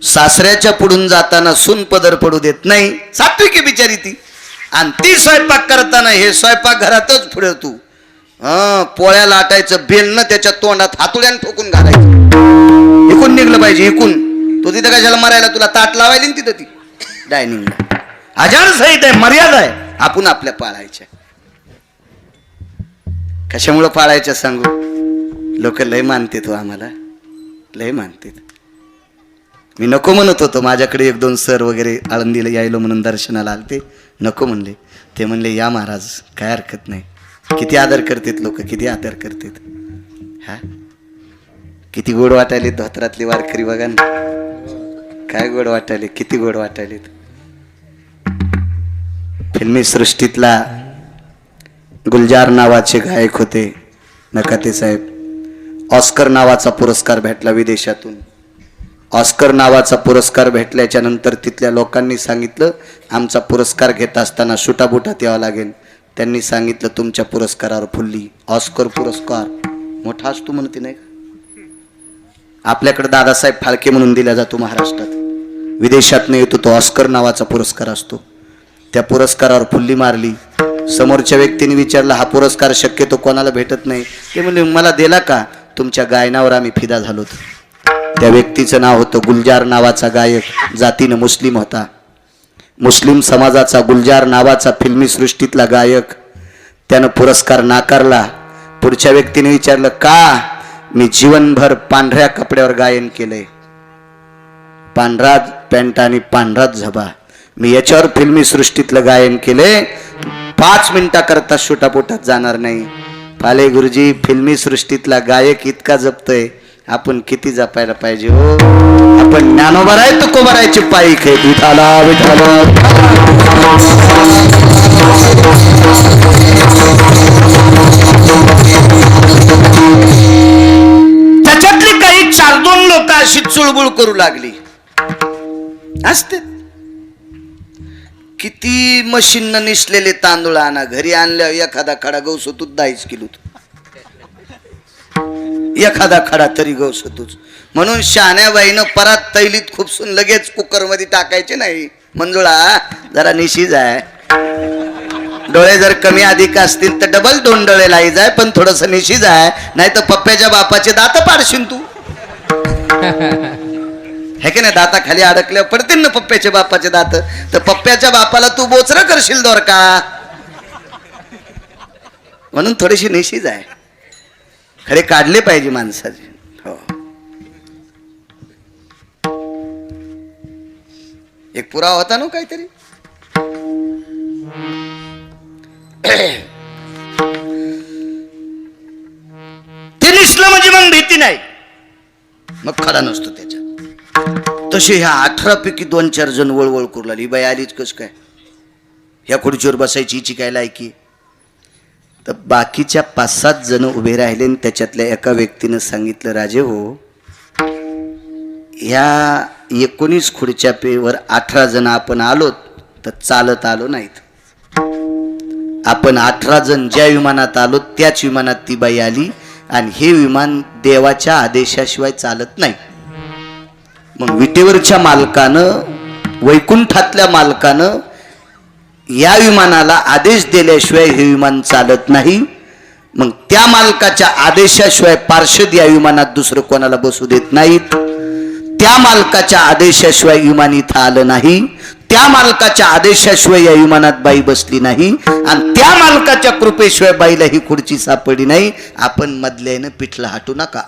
सासऱ्याच्या पुढून जाताना सून पदर पडू देत नाही. सात्विकी बिचारी ती. आणि ती स्वयंपाक करताना हे स्वयंपाक घरातच पुढे तू पोळ्या लाटायचं, बेलनं त्याच्या तोंडात हातुड्यानं ठोकून घालायचं. इकून निघलं पाहिजे, इकून. तो तिथं कशाला मरायला, तुला ताट लावायली ना तिथं ती डायनिंगला. आचारसंहिता आहे, मर्यादा आहे, आपण आपल्या पाळायच्या. कशामुळं पाळायच्या सांगू. लोक लय मानतेत हो, आम्हाला लय मानतेत. मी नको म्हणत होतो, माझ्याकडे 1-2 सर वगैरे आळंदीला यायलो म्हणून दर्शनाला आलते. नको म्हणले. ते म्हणले या महाराज, काय हरकत नाही. किती आदर करतात लोक, किती आदर करतात. हा, किती गोड वाटायले धोत्रातली वारकरी बघा ना, काय गोड वाटायले, किती गोड वाटायले. फिल्मी सृष्टीतला गुलजार नावाचे गायक होते नकाते साहेब. ऑस्कर नावाचा पुरस्कार भेटला विदेशातून. ऑस्कर नावाचा पुरस्कार भेटल्याच्या नंतर तिथल्या लोकांनी सांगितलं, आमचा पुरस्कार घेत असताना सुटाबुटात यावं लागेल. त्यांनी सांगितलं, तुमच्या पुरस्कारावर फुल्ली. ऑस्कर पुरस्कार मोठा असतो म्हणते नाही का. आपल्याकडे दादासाहेब फाळके म्हणून दिला जातो महाराष्ट्रात. विदेशातनं येतो तो ऑस्कर नावाचा पुरस्कार असतो. त्या पुरस्कारावर फुल्ली मारली. समोरच्या व्यक्तीने विचारला, हा पुरस्कार शक्यतो कोणाला भेटत नाही. ते म्हणले, मला दिला का? तुमच्या गायनावर आम्ही फिदा झालो. त्या व्यक्तीचं नाव होतं गुलजार नावाचा गायक. जातीनं मुस्लिम होता. मुस्लिम समाजाचा गुलजार नावाचा फिल्मी सृष्टीतला गायक. त्यानं पुरस्कार नाकारला. पुढच्या व्यक्तीने विचारलं, का? मी जीवनभर पांढऱ्या कपड्यावर गायन केलंय, पांढरा पॅन्ट आणि पांढराच झबा, मी याच्यावर फिल्मी सृष्टीतलं गायन केलंय, 5 मिनिटाकरता शोटापोटात जाणार नाही. फाले गुरुजी, फिल्मी सृष्टीतला गायक इतका जपतोय, आपण किती जपायला पाहिजे हो. आपण ज्ञानोबा आहे तुकोबा रायचे पायीक आहे. विठाला विठाला. त्याच्यातली काही 4-2 लोक अशी चुळबुळ करू लागली असते. किती मशीननं निसलेले तांदूळ आणा, घरी आणल्यावर एखादा खडा गवस होतो 10 किलो, एखादा खडा तरी गवस होतोच. म्हणून शहाण्या बाईनं परात तैलीत खुपसून लगेच कुकर मध्ये टाकायचे नाही. मंजुळा जरा निशीज आहे, डोळे जर कमी अधिक असतील तर डबल 2 डोळे लाई जाय, पण थोडस निशीज आहे, नाही तर पप्प्याच्या बापाचे दात पाडशील तू. हे की नाही? दाता खाली अडकल्यावर पडतील ना पप्प्याच्या बापाचे दात, तर पप्प्याच्या बापाला तू बोचरं करशील दोर का? म्हणून थोडीशी निशीज आहे. खरे काढले पाहिजे माणसाचे. हो, एक पुरावा होता ना काहीतरी. ते निसलं म्हणजे मग भीती नाही, मग खडा नसतो त्याच्यात. तसे ह्या 18 पैकी 2-4 जण वळवळ करू लागली. बाई आलीच कस काय, ह्या खुर्चीवर बसायची हिची काय लायकी? तर बाकीच्या 5-7 जण उभे राहिले आणि त्याच्यातल्या एका व्यक्तीनं सांगितलं, राजे हो, ह्या 19 खुर्च्यापेवर 18 जण आपण आलोत तर चालत आलो नाहीत. आपण 18 जण ज्या विमानात आलो त्याच विमानात ती बाई आली, आणि हे विमान देवाच्या आदेशाशिवाय चालत नाही. मग विटेवरच्या मालकानं, वैकुंठातल्या मालकानं या विमानाला आदेश दिल्याशिवाय हे विमान चालत नाही. मग त्या मालकाच्या आदेशाशिवाय पार्षद या विमानात दुसरं कोणाला बसू देत नाहीत. त्या मालकाच्या आदेशाशिवाय विमान इथं आलं नाही. त्या मालकाच्या आदेशाशिवाय या विमानात बाई बसली नाही, आणि त्या मालकाच्या कृपेशिवाय बाईला ही खुर्ची सापडली नाही. आपण मधल्यानं पिठलं हाटू नका,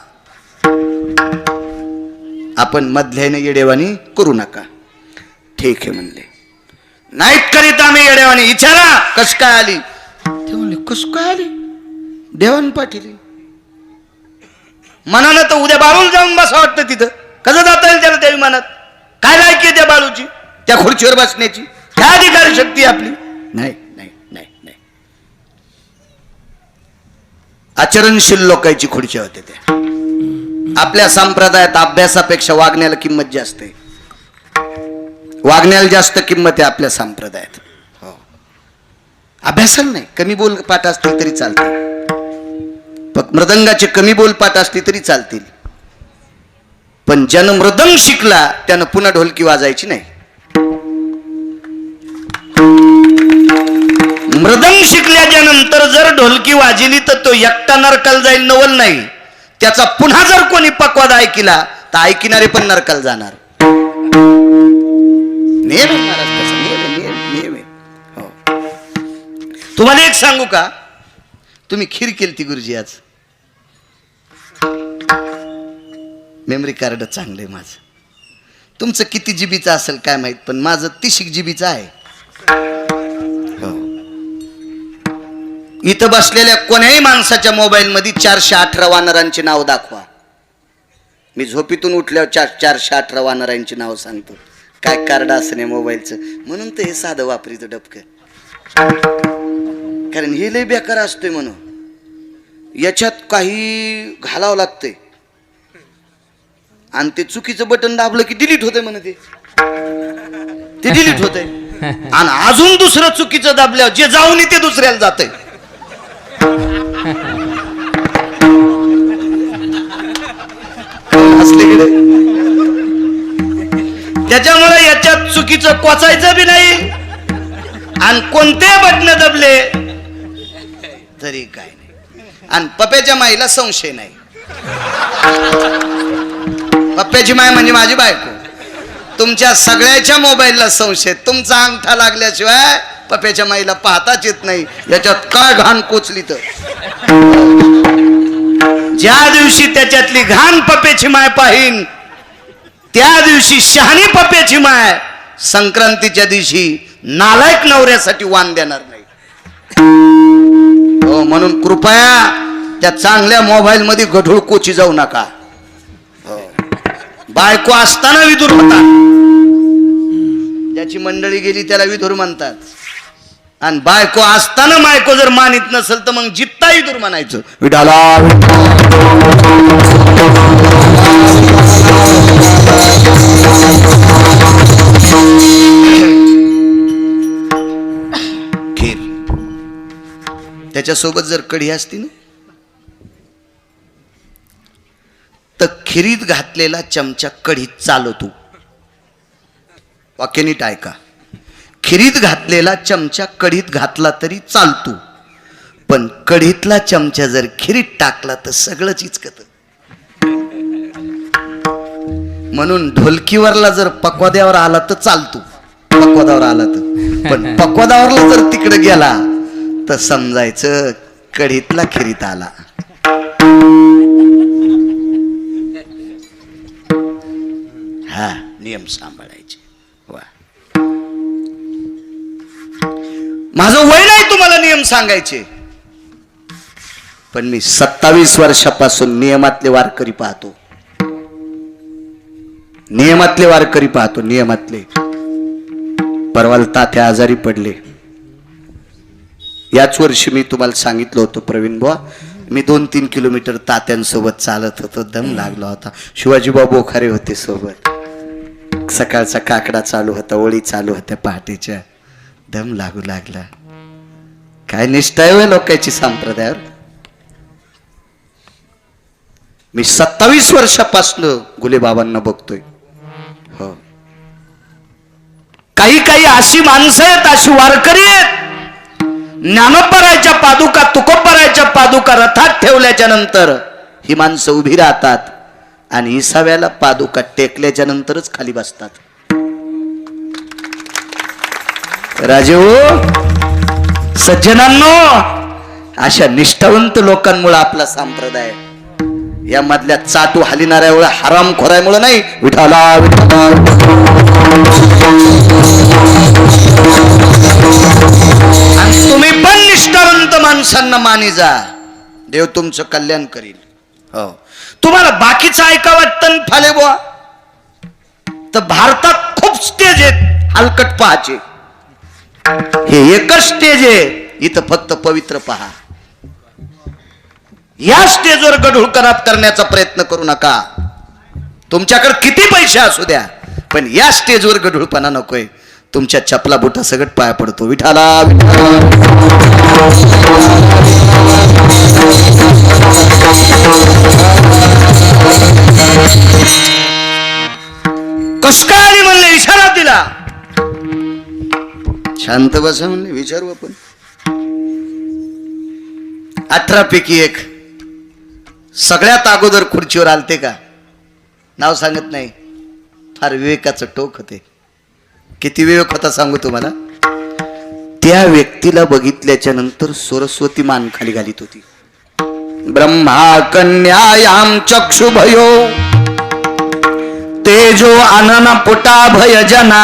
आपण मधल्यानं येडेवानी करू नका. ठीक आहे म्हणले. नाहीत करीत आम्ही येडेवानी. विचारा कस काय आली? ते म्हणले, कस काय आली? देवान पाटील मनानं तर उद्या बाळूला जाऊन बसा वाटतं तिथं. कसं जाता येईल त्याला त्या विमानात? काय लायकी आहे त्या बाळूची, त्या खुर्चीवर बसण्याची? काय अधिकारी शक्ती आपली? नाही नाही नाही नाही. आचरणशील लोकांची खुर्ची होते त्या. आपल्या संप्रदायात अभ्यासापेक्षा वागण्याला किंमत जास्त आहे. वागण्याला जास्त किंमत आहे आपल्या संप्रदायात. हो, अभ्यासाला नाही. कमी बोल पाठ असतील तरी चालतील, मृदंगाचे कमी बोल पाठ असली तरी चालतील, पण ज्यानं मृदंग शिकला त्यानं पुन्हा ढोलकी वाजायची नाही. मृदंग शिकल्याच्या नंतर जर ढोलकी वाजली तर तो एकटा नरकाला जाईल, नवल नाही. त्याचा पुन्हा जर कोणी पक्वाद ऐकिला तर ऐकणारे पण नरकाला जाणार. नियम आहे महाराष्ट्राचा, नियम आहे. हो, तुम्हाला एक सांगू का? तुम्ही खीर केलती गुरुजी आज. मेमरी कार्ड चांगलं आहे माझं. तुमचं किती जीबीचं असेल काय माहित, पण माझं 30 जीबीचं आहे. हो, इथं बसलेल्या कोण्याही माणसाच्या मोबाईल मध्ये 418 वानरांची नाव दाखवा. मी झोपेतून उठल्यावर 418 वानरांची नाव सांगतो. काय कार्ड असं नाही मोबाईलचं, म्हणून तर हे साधं वापरीचं डबकं. कारण हे लय बेकार असतोय, म्हणून याच्यात काही घालावं लागतंय, आणि ते चुकीचं बटन दाबलं की डिलीट होतंय. म्हणे ते डिलीट होतंय, आणि अजून दुसरं चुकीचं दाबल्यावर जे जाऊन ते दुसऱ्याला जातंय. त्याच्यामुळे याच्यात चुकीचं कोचायचं बी नाही आणि कोणते बटन दबले तरी काय नाही. आणि पप्प्याच्या माईला संशय नाही. पप्प्याची माय म्हणजे माझी बायको. तुमच्या सगळ्याच्या मोबाईलला संशय. तुमचा अंगठा लागल्याशिवाय पप्प्याच्या माईला पाहताच येत नाही याच्यात काय घाण कोचली तर. ज्या दिवशी त्याच्यातली घाण पप्प्याची माय पाहीन त्या दिवशी शहाणी पप्प्याची माय संक्रांतीच्या दिवशी नालायक नवऱ्यासाठी वाण देणार नाही. हो, म्हणून कृपया त्या चांगल्या मोबाईल मध्ये गढूळ कोची जाऊ नका. हो. बायको असताना विदुर होता. ज्याची मंडळी गेली त्याला विदुर म्हणतात. आणि बायको असताना बायको जर मानित नसेल तर मग जित्ता विदुर म्हणायचं. विठाला खीर त्याच्यासोबत जर कढी असती ना तर खिरीत घातलेला चमचा कढीत चालवतो. वाक्य नीट ऐका. खिरीत घातलेला चमचा कढीत घातला तरी चालतो, पण कढीतला चमचा जर खिरीत टाकला तर सगळंच इचकत. म्हणून ढोलकीवरला जर पक्वाद्यावर आला तर चालतो, पक्वादावर आला तर. पण पक्वादावरला जर तिकडे गेला तर समजायचं कढीतला खिरीत आला. हा नियम सांभाळायचे. वा, माझं वय नाही तुम्हाला नियम सांगायचे, पण मी 27 वर्षापासून नियमातले वारकरी पाहतो. नियमातले वारकरी पाहतो. नियमातले. परवाल तात्या आजारी पडले. याच वर्षी मी तुम्हाला सांगितलं होतं प्रवीण बुवा, मी 2-3 किलोमीटर तात्यांसोबत चालत होतो. दम लागला होता. शिवाजीबा बोखारे होते सोबत. सकाळचा काकडा चालू होता, ओळी चालू होत्या पहाटेच्या. दम लागू लागला. काय निष्ठा आहे लोकांची संप्रदायावर. मी 27 वर्षापासून गुलेबाबांना बघतोय. हो, काही अशी माणसं आहेत, अशी वारकरी आहेत, ज्ञानोबरायच्या पादुका, तुकोबरायच्या पादुका रथात ठेवल्याच्या नंतर ही माणसं उभी राहतात आणि 20व्याला पादुका टेकल्याच्या नंतरच खाली बसतात. राजे सज्जनांनो, अशा निष्ठावंत लोकांमुळे आपला संप्रदाय या मधल्या चाटू हलिणाऱ्यामुळे, हराम खोरामुळे नाही. विठाला आणि तुम्ही पण निष्ठावंत माणसांना मानी जा. देव तुमचं कल्याण करील. हो, तुम्हाला बाकीचं ऐका वाटतं फाले बुवा, तर भारतात खूप स्टेज आहेत हलकट पहाचे. हे एकच स्टेज आहे इथं, फक्त पवित्र पहा. या स्टेजवर गढूळ खराब करण्याचा प्रयत्न करू नका. तुमच्याकडे किती पैसे असू द्या, पण या स्टेजवर गढूळपणा नकोय. तुमच्या चपला बुटा सगळं पाया पडतो. विठाला कस काय म्हणले, इशारा दिला. शांत बसा म्हणले, विचारू आपण. 18 पैकी 1 सगळ्यात अगोदर खुर्चीवर आलते का? नाव सांगत नाही. फार विवेकाचं टोक होते. किती विवेक होता सांगू तुम्हाला. त्या व्यक्तीला बघितल्याच्या नंतर सरस्वती मान खाली घालीत होती. ब्रह्मा कन्यायाम चक्षुभयो तेजो आनन पुटा भयजना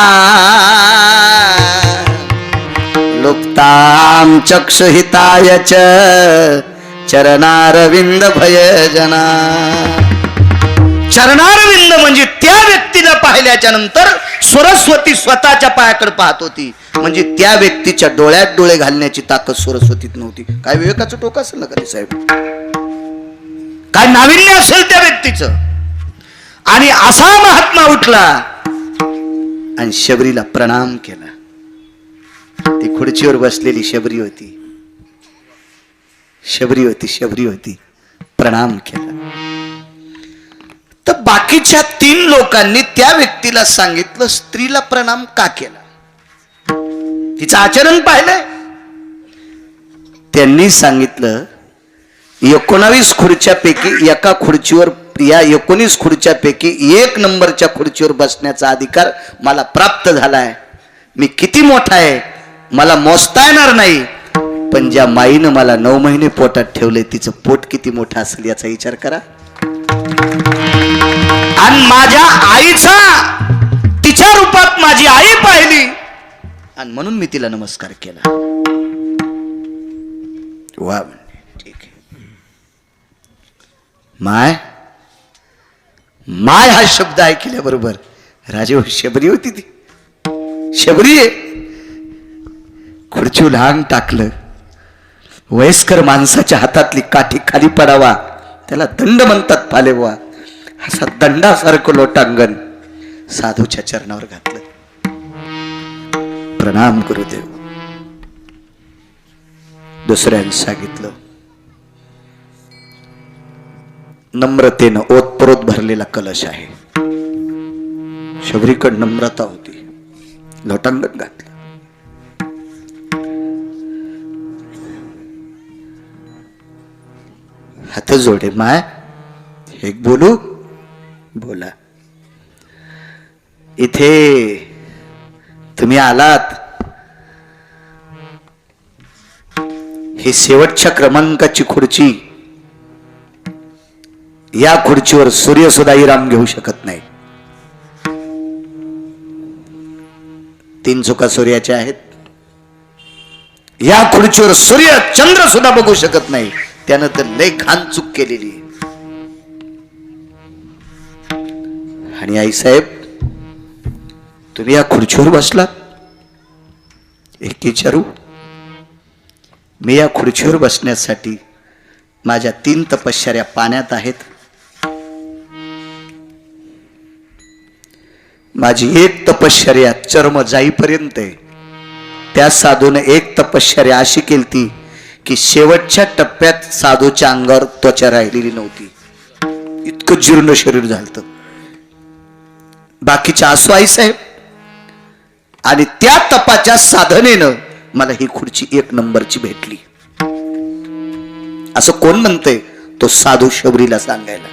लुप्ताम चक्षुहिताय च चरणारविंद भयजना. चरणारविंद म्हणजे त्या व्यक्तीला पाहिल्याच्या नंतर सरस्वती स्वतःच्या पायाकडे पाहत होती. म्हणजे त्या व्यक्तीच्या डोळ्यात डोळे घालण्याची ताकद सरस्वतीत नव्हती. काय विवेकाचं टोक असेल ना कधी साहेब, काय नाविन्य असेल त्या व्यक्तीचं. आणि असा महात्मा उठला आणि शबरीला प्रणाम केला. ती खुर्चीवर बसलेली शबरी होती. शबरी होती. प्रणाम केला. तर बाकीच्या 3 लोकांनी त्या व्यक्तीला सांगितलं स्त्रीला प्रणाम का केला, तिचं आचरण पाहिलंय. त्यांनी सांगितलं 19 खुर्च्यापैकी एका खुर्चीवर, या 19 खुर्च्यापैकी 1 नंबरच्या खुर्चीवर बसण्याचा अधिकार मला प्राप्त झालाय. मी किती मोठा आहे मला मोजता येणार नाही, पण ज्या माईनं मला 9 महिने पोटात ठेवले तिचं पोट किती मोठं असेल याचा विचार करा. आणि माझ्या आईचा, तिच्या रूपात माझी आई पाहिली आणि म्हणून मी तिला नमस्कार केला. वा, ठीक आहे. माय माय हा शब्द ऐकल्याबरोबर राजे शबरी होती, ती शबरी आहे. खुर्चीवर अंग टाकलं. वयस्कर माणसाच्या हातातली काठी खाली पडावा त्याला दंड म्हणतात फालेवा, असा दंडासारखं लोटांगण साधूच्या चरणावर घातलं. प्रणाम गुरुदेव. दुसऱ्याने सांगितलं नम्रतेनं ओतप्रोत भरलेला कलश आहे. शबरीकडे नम्रता होती, लोटांगण घातलं. हात जोडे माय, एक बोलू, बोला. इथे तुम्ही आलात, ही शेवटच्या क्रमांकाची खुर्ची, या खुर्चीवर सूर्य सुद्धा इराम घेऊ शकत नाही. 3 चुका सूर्याच्या आहेत. या खुर्चीवर सूर्य चंद्र सुद्धा बघू शकत नाही. त्यानं तर लय घाण चूक केलेली. आणि आई साहेब तुम्ही या खुर्चीवर बसलात, एक विचारू, मी या खुर्चीवर बसण्यासाठी माझ्या 3 तपश्चर्या पाण्यात आहेत. माझी 1 तपश्चर्या चर्म जाईपर्यंत आहे. त्या साधूने 1 तपश्चर्या अशी केलती की शेवटच्या टप्प्यात साधूच्या अंगावर त्वचा राहिलेली नव्हती, इतकं जीर्ण शरीर झालं. बाकीच्या आसू आई साहेब. आणि त्या तपाच्या साधनेनं मला ही खुर्ची 1 नंबरची भेटली. असं कोण म्हणतंय? तो साधू शबरीला सांगायला.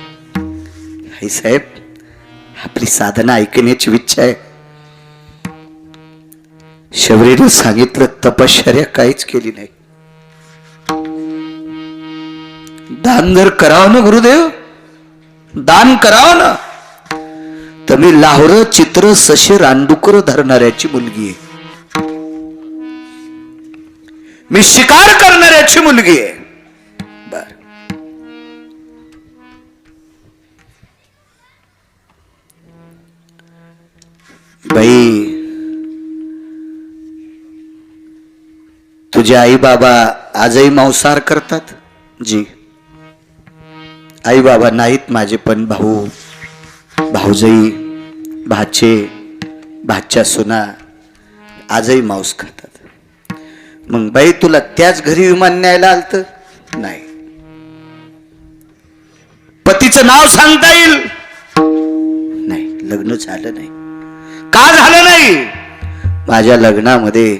आई साहेब आपली साधना ऐकण्याची इच्छा आहे. शबरीने सांगितलं तपश्चर्या काहीच केली नाही. दान जर करावं ना गुरुदेव, दान करावं ना, तर मी लाहोर चित्र सशे रांडुकर धरणाऱ्याची मुलगी आहे, मी शिकार करणाऱ्याची मुलगी आहे. बर, बाई तुझे आई बाबा आजही मांसाहार करतात? जी. आई बाबा नाहीत माझे, पण भाऊ भाऊजाई भाचे भाच्या सुना आजही मांस खातात. मग बाई तुला त्याच घरी विमान न्यायला आलत? नाही. पतीचं नाव सांगता येईल? नाही. लग्न झालं नाही. का झालं नाही? माझ्या लग्नामध्ये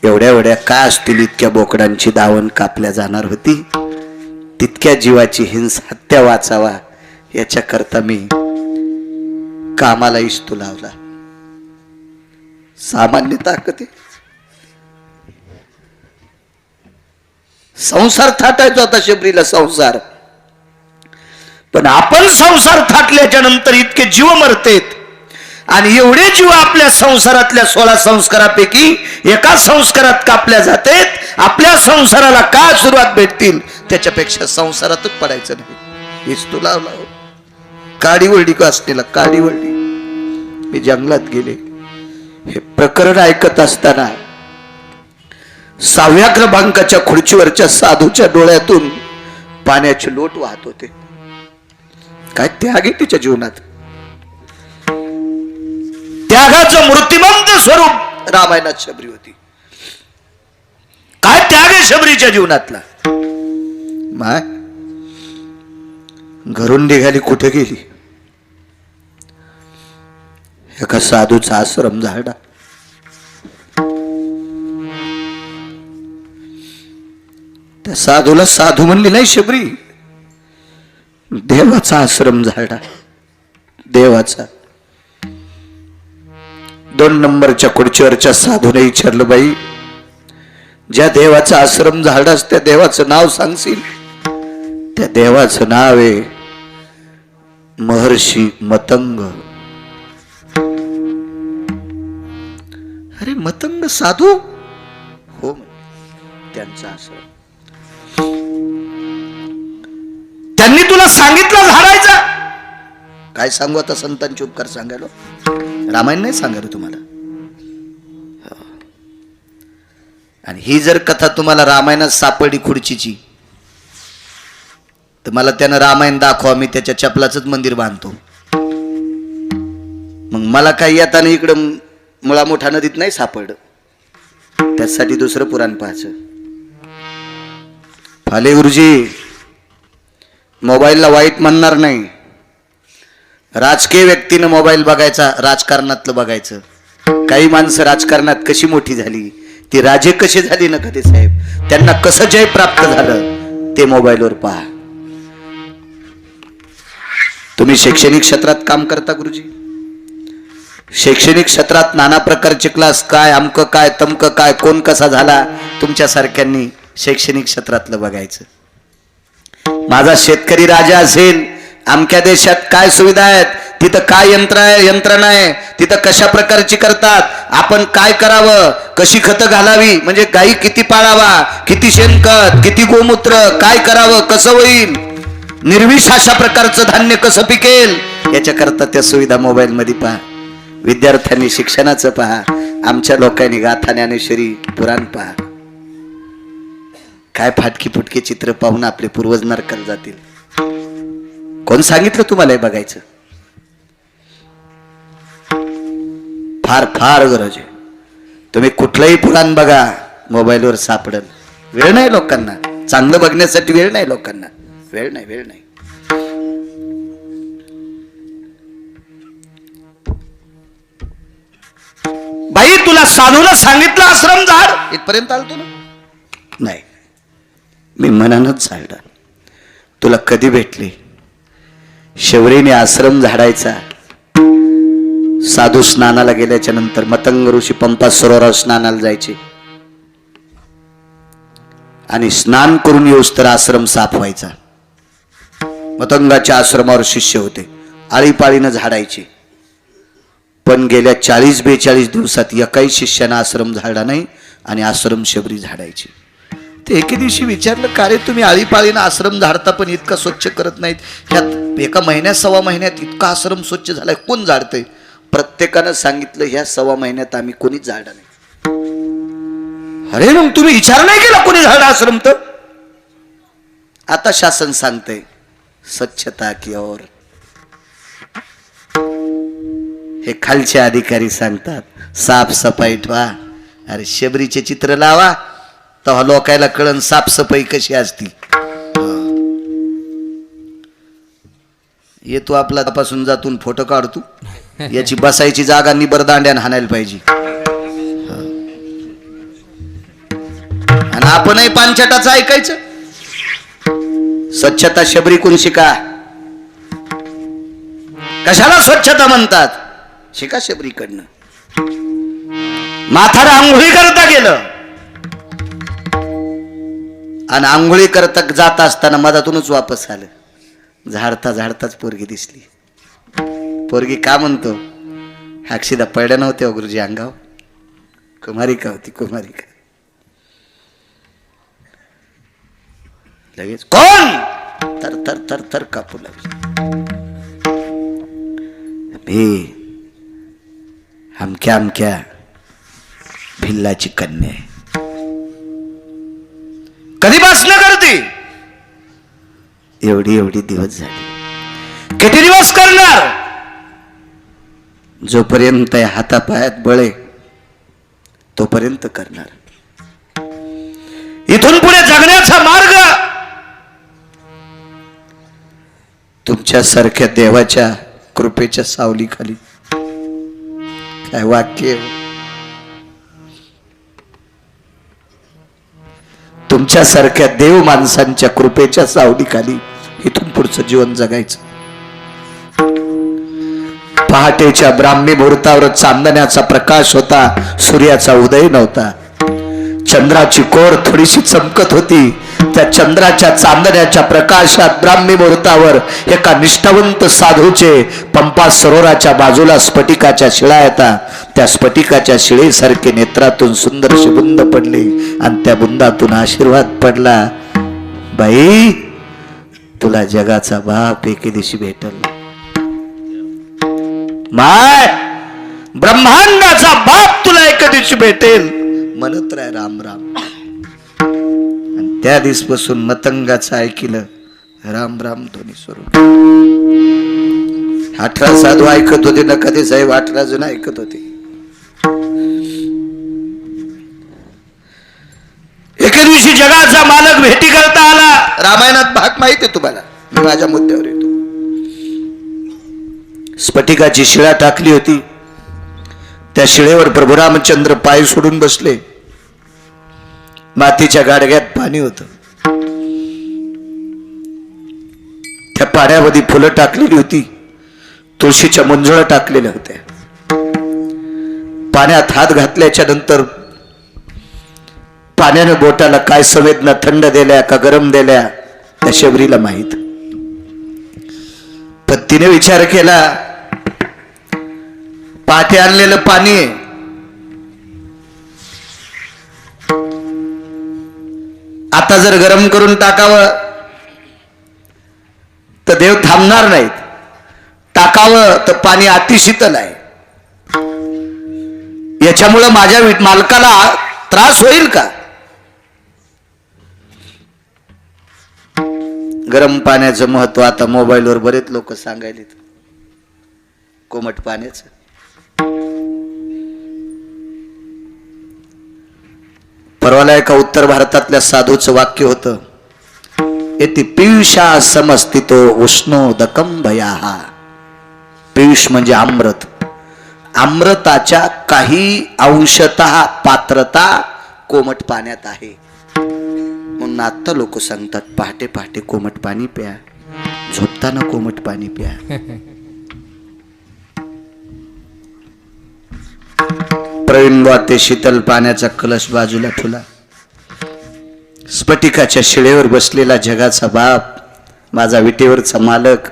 एवढ्या एवढ्या का असतील इतक्या बोकडांची दावण कापल्या जाणार होती, तितक्या जीवाची हिंस हत्या वाचावा याच्या करता मी कामाला इस्तू लावला. सामान्य ताकद आहे. संसार थाटायचा होता शबरीला, संसार. पण आपण संसार थाटल्याच्या नंतर इतके जीव मरतेत, आणि एवढे जीव आपल्या संसारातल्या 16 संस्कारापैकी एका संस्कारात कापल्या जातेत. आपल्या संसाराला का सुरुवात भेटतील त्याच्यापेक्षा संसारातच पडायचं नाही. इस्तू लावला. काडी वळली का असलेला, काडी वळली. मी जंगलात गेले. हे प्रकरण ऐकत असताना 6व्या क्रमांकाच्या खुर्चीवरच्या साधूच्या डोळ्यातून पाण्याचे लोट वाहत होते. काय त्याग आहे तिच्या जीवनात. त्यागाचं मूर्तिमंत स्वरूप रामायणात शबरी होती. काय त्याग आहे शबरीच्या जीवनातला. घरून निघाली, कुठे गेली? एका साधूचा आश्रम झाडा. त्या साधूला साधू म्हणली नाही शबरी, देवाचा आश्रम झाडा. देवाचा. 2 नंबरच्या खुर्चीवरच्या साधूने विचारलं, बाई ज्या देवाचा आश्रम झाडास त्या देवाचं नाव सांगशील? त्या देवाचं नाव आहे महर्षी मतंग. अरे मतंग साधू? हो, त्यांचा आश्रम. त्यांनी तुला सांगितलं झाडायचं? काय सांगू आता, संतांचे उपकार सांगायला? रामायण नाही सांगायला तुम्हाला. आणि ही जर कथा तुम्हाला रामायणात सापडली खुर्चीची, तर मला त्यानं रामायण दाखवा, मी त्याच्या चपलाचंच मंदिर बांधतो. मग मला काही येताना इकडं मुळा मोठा नदीत नाही सापडलं, त्यासाठी दुसरं पुराण पाहायचं. फाले गुरुजी मोबाईलला वाईट म्हणणार नाही. राजकीय व्यक्तीनं मोबाईल बघायचा, राजकारणातलं बघायचं. काही माणसं राजकारणात कशी मोठी झाली, ती राजे कसे झाली ना कधी साहेब, त्यांना कसं जय प्राप्त झालं ते मोबाईलवर पहा. तुम्ही शैक्षणिक क्षेत्रात काम करता गुरुजी, शैक्षणिक क्षेत्रात नाना प्रकारचे क्लास, काय अमक काय तमक काय, कोण कसा झाला, तुमच्यासारख्यांनी शैक्षणिक क्षेत्रातलं बघायचं. माझा शेतकरी राजा असेल, अमक्या देशात काय सुविधा आहेत, तिथं काय यंत्रणा आहे, तिथं कशा प्रकारची करतात, आपण काय करावं, कशी खतं घालावी, म्हणजे गाई किती पाळावा, किती शेणखत, किती गोमूत्र, काय करावं, कसं होईल, निर्विष अशा प्रकारचं धान्य कसं पिकेल, याच्याकरता त्या सुविधा मोबाईल मध्ये पहा. विद्यार्थ्यांनी शिक्षणाचं पहा, आमच्या लोकांनी गाथा ज्ञानेश्वरी पुराण पहा. काय फाटकी फुटकी चित्र पाहून आपले पूर्वज नरकाला जातील. कोण सांगितलं तुम्हाला हे बघायचं? फार फार गरज आहे. तुम्ही कुठलंही पुराण बघा, मोबाईलवर सापडेल. वेळ नाही लोकांना, चांगलं बघण्यासाठी वेळ नाही लोकांना, वेळ नाही. बाई तुला साधूला सांगितलं आश्रम झाड, इथपर्यंत आलतो ना? नाही, मी मनानच झाडा. तुला कधी भेटले? शबरीने आश्रम झाडायचा. साधू स्नानाला गेल्याच्या नंतर मतंग ऋषी पंपा सरोवरावर स्नानाला जायचे आणि स्नान करून येऊस तर आश्रम साफ व्हायचा. मतंगाच्या आश्रमावर शिष्य होते, आळीपाळीनं झाडायचे. पण गेल्या 40-42 दिवसात एकाही शिष्यानं आश्रम झाडा नाही आणि आश्रम शबरी झाडायची. ते एके दिवशी विचारलं, का रे तुम्ही आळीपाळीनं आश्रम झाडता पण इतका स्वच्छ करत नाहीत? ह्यात एका महिन्यात 1.25 महिन्यात इतका आश्रम स्वच्छ झालाय, कोण झाडतंय? प्रत्येकानं सांगितलं, ह्या 1.25 महिन्यात आम्ही कोणीच झाडा नाही. अरे मग तुम्ही विचार नाही केला कोणी झाडा आश्रम? तर आता शासन सांगतंय स्वच्छता की ओर. हे खालचे अधिकारी सांगतात साफसफाई ठेवा. अरे शबरीचे चित्र लावा, तेव्हा लोकायला कळण साफसफाई कशी असती. येतो आपला पासून जातून फोटो काढतो, याची बसायची जागा निबरदांड्यान हाणायला पाहिजे. आणि आपणही पानछटाचं ऐकायचं. स्वच्छता शबरी कोण शिका. कशाला स्वच्छता म्हणतात? शिका शबरीकडनं. माथाला आंघोळी करता गेलं आणि आंघोळी करता जात असताना मधातूनच वापस आलं. झाडता झाडताच पोरगी दिसली. पोरगी का म्हणतो, हाक्षीदा पडल्या नव्हत्या गुरुजी अंगाव. कुमारिका होती, कुमारिका. लगेच कोण? तर तर तर तर कापू लागली. मी अमक्या भिल्लाची कन्या आहे. कधीपासून करते? एवढी दिवस झाले. किती दिवस करणार? जोपर्यंत हातापायात बळे तोपर्यंत करणार. इथून पुढे जगण्याचा मार्ग तुमच्यासारख्या देवाच्या कृपेच्या सावलीखाली काय वाक्य आहे. तुमच्यासारख्या देव माणसांच्या कृपेच्या सावलीखाली इथून पुढचं जीवन जगायचं. पहाटेच्या ब्राह्मी मुहूर्तावर चांदण्याचा प्रकाश होता, सूर्याचा उदय नव्हता. चंद्राची कोर थोडीशी चमकत होती. त्या चंद्राच्या चांदण्याच्या प्रकाशात ब्राह्मी मुहूर्तावर एका निष्ठावंत साधूचे पंपा सरोवराच्या बाजूला स्फटिकाच्या शिळा येतात. त्या स्फटिकाच्या शिळेसारखे नेत्रातून सुंदरशी बुंद पडली आणि त्या बुंदातून आशीर्वाद पडला, बाई तुला जगाचा बाप एके दिवशी भेटल. माय ब्रह्मांडाचा बाप तुला एके दिवशी भेटेल म्हणत राय राम राम. आणि त्या दिवसपासून मतंगाचं ऐकलं राम राम ध्वनी स्वरूप. 18 साधू ऐकत होते ना, कधी साहेब 18 जण ऐकत होते. एके दिवशी जगाचा मालक भेटी करता आला. रामायणात भाग माहिती आहे तुम्हाला, मी माझ्या मुद्द्यावर येतो. स्फटिकाची शिळा टाकली होती. त्या शिळेवर प्रभू रामचंद्र पाय सोडून बसले. मातीच्या गाडग्यात पाणी होतं. त्या पाण्यामध्ये फुलं टाकलेली होती, तुळशीच्या मुंजळा टाकलेल्या होत्या. पाण्यात हात घातल्याच्या नंतर पाण्याने बोटाला काय संवेदना थंड दिल्या का गरम दिल्या त्या शबरीला माहित. पण तिने विचार केला, पाठी आणलेलं पाणी आता जर गरम करून टाकावं तर देव थांबणार नाहीत, टाकावं तर पाणी अतिशीतल आहे. याच्यामुळं माझ्या मालकाला त्रास होईल का? गरम पाण्याचं महत्व आता मोबाईलवर बरेच लोक सांगायले. कोमट पाण्याचं परवाला एका उत्तर भारतातल्या साधूचं वाक्य होतं, येथे पियुषा समस्थितो उष्णोदकम भयाहा. पियुष म्हणजे अमृत. अमृताच्या काही अंशतः पात्रता कोमट पाण्यात आहे. म्हणून आता लोक सांगतात पहाटे पहाटे कोमट पाणी प्या, झोपताना कोमट पाणी प्या. प्रवीण ते शीतल पाण्याचा कलश बाजूला ठेवला. स्फटिकाच्या शिळेवर बसलेला जगाचा बाप, माझा विटेवरचा मालक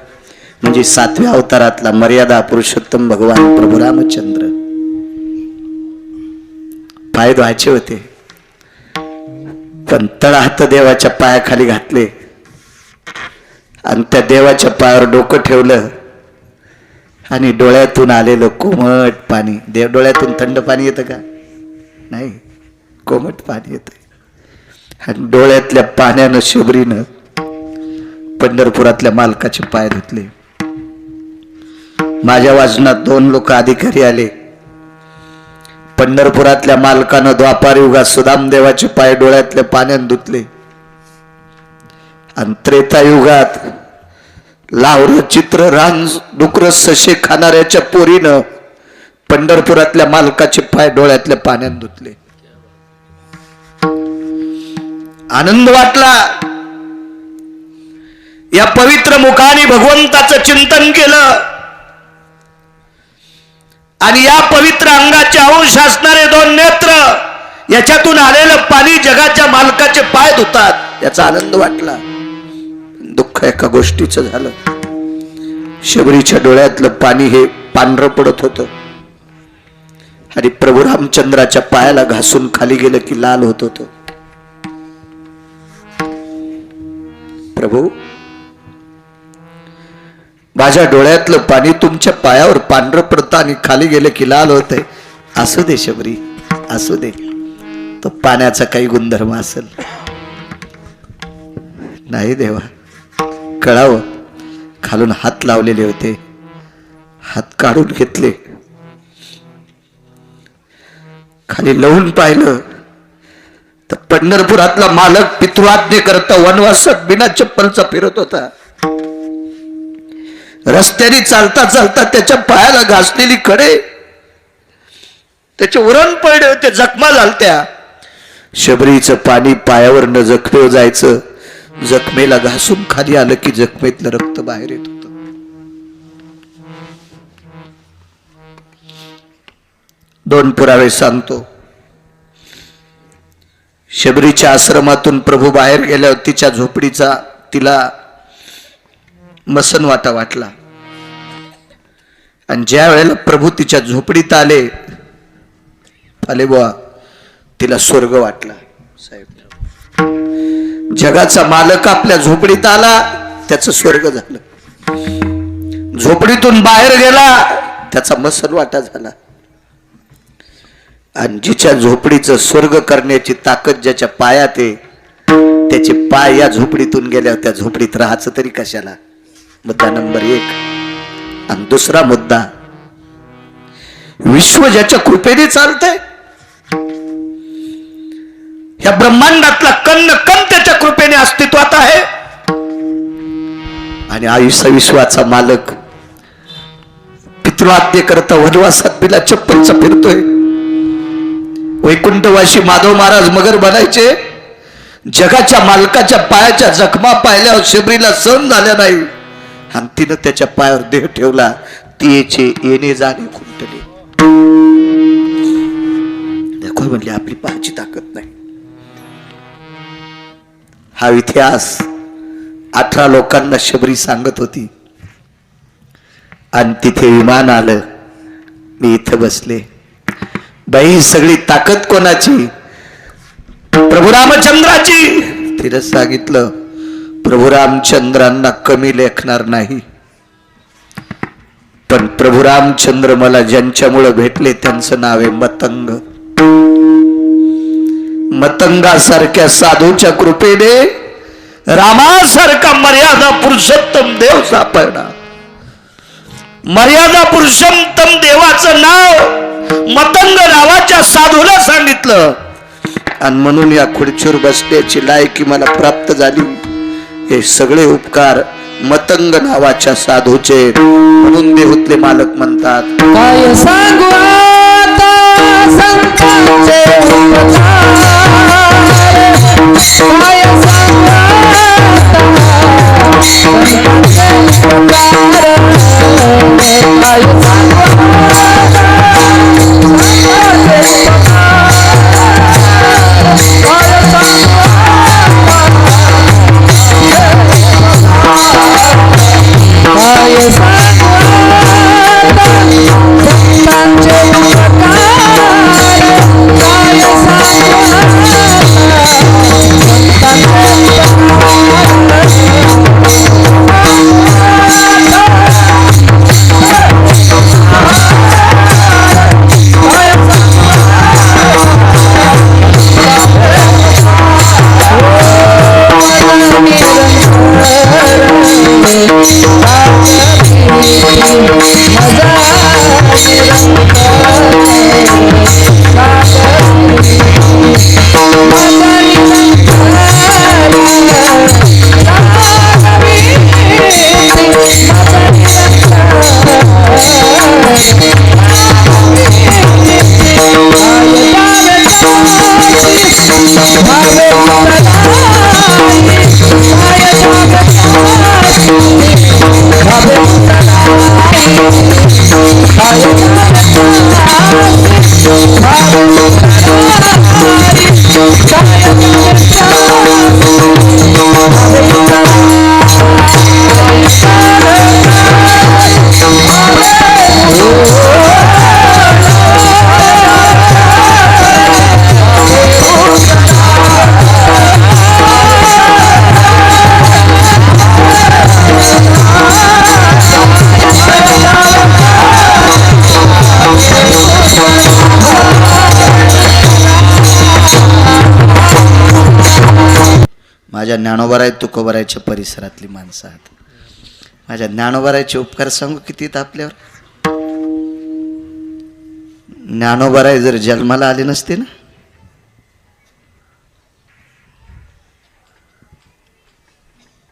म्हणजे 7व्या अवतारातला मर्यादा पुरुषोत्तम भगवान प्रभू रामचंद्र. पाय धुवायचे होते पण तळहात देवाच्या पायाखाली घातले आणि त्या देवाच्या पायावर डोकं ठेवलं आणि डोळ्यातून आलेलं कोमट पाणी. देव डोळ्यातून थंड पाणी येतं का? नाही, कोमट पाणी येतं. आणि डोळ्यातल्या पाण्यानं शबरीनं पंढरपुरातल्या मालकाचे पाय धुतले. माझ्या वाजनात 2 लोक अधिकारी आले. पंढरपुरातल्या मालकानं द्वापार युगात सुदामदेवाचे पाय डोळ्यातल्या पाण्यानं धुतले आणि त्रेतायुगात लावरं चित्र रान डुकर सशे खाणाऱ्याच्या पोरीनं पंढरपुरातल्या मालकाचे पाय डोळ्यातल्या पाण्यात धुतले. आनंद वाटला. या पवित्र मुखाने भगवंताचं चिंतन केलं आणि या पवित्र अंगाचे अंश असणारे 2 नेत्र, याच्यातून आलेलं पाणी जगाच्या मालकाचे पाय धुतात. याचा आनंद वाटला. दुःख एका गोष्टीचं झालं, शबरीच्या डोळ्यातलं पाणी हे पांढरं पडत होतं आणि प्रभू रामचंद्राच्या पायाला घासून खाली गेलं की लाल होत होतं. प्रभू, माझ्या डोळ्यातलं पाणी तुमच्या पायावर पांढरं पडतं आणि खाली गेलं की लाल होतंय. असू दे शबरी, असू दे, तो पाण्याचा काही गुणधर्म असेल. नाही देवा, कळावं. खालून हात लावलेले होते, हात काढून घेतले, खाली लावून पाहिलं तर पंढरपुरातला मालक पितृआज्ञे करता वनवासात बिना चप्पलचा फिरत होता. रस्त्याने चालता चालता त्याच्या पायाला घासलेली कडे, त्याचे उरण पडले होते, जखमा झालत्या. शबरीचं पाणी पायावर न जखमेवर जायचं, जखमेला घासून खाली आलं की जखमेतलं रक्त बाहेर येत होत. दोन पुरावे सांगतो. शबरीच्या आश्रमातून प्रभू बाहेर गेल्यावर तिच्या झोपडीचा तिला मसनवाटा वाटला. आणि ज्या वेळेला प्रभू तिच्या झोपडीत आले बुवा, तिला स्वर्ग वाटला. साहेब, जगाचा मालक आपल्या झोपडीत आला, त्याचं स्वर्ग झालं. झोपडीतून बाहेर गेला, त्याचा मसनवाटा झाला. आणि जिच्या झोपडीचं स्वर्ग करण्याची ताकद ज्याच्या पायात आहे, त्याचे पाय या झोपडीतून गेल्यावर त्या झोपडीत राहायचं तरी कशाला. मुद्दा नंबर 1. आणि दुसरा मुद्दा, विश्व ज्याच्या कृपेने चालतंय, या ब्रह्मांडातला कण कण त्याच्या कृपेने अस्तित्वात आहे. आणि आयुष्य विश्वाचा मालक पितृआज्ञे करता वनवासात बिला चप्पलचा फिरतोय. वैकुंठवासी माधव महाराज मगर बनायचे, जगाच्या मालकाच्या पायाच्या जखमा पाहिल्यावर शबरीला सहन झाल्या नाही आणि तिनं त्याच्या पायावर देह ठेवला. तिचे येणे जाणे खुंटले. देखो म्हणले आपली पायाची ताकद नाही. हा इतिहास 18 लोकांना शबरी सांगत होती. आणि तिथे विमान आलं, मी इथं बसले. बाई, सगळी ताकद कोणाची? प्रभू रामचंद्राची. तिला सांगितलं, प्रभू रामचंद्रांना कमी लेखणार नाही, पण प्रभू रामचंद्र मला ज्यांच्यामुळे भेटले त्यांचं नाव आहे मतंग. मतंगासारख्या साधूच्या कृपेने रामासारखा मर्यादा पुरुषोत्तम देव सापडला. मर्यादा पुरुषोत्तम देवाचं नाव मतंग नावाच्या साधूला सांगितलं. आणि म्हणून या खुर्चीवर बसण्याची लायकी मला प्राप्त झाली. हे सगळे उपकार मतंग नावाच्या साधूचे. म्हणून देहूतले मालक म्हणतात, काय सांगू आता संतांचे उपकार, काय सांगू आता संतांचे उपकार, काय सांगू माझ्या ज्ञानोबाराय तुकोबारायच्या परिसरातली माणसं आहेत. माझ्या ज्ञानोबारायचे उपकार सांगू किती आहेत आपल्यावर. ज्ञानोबाराय जर जन्माला आले नसते ना,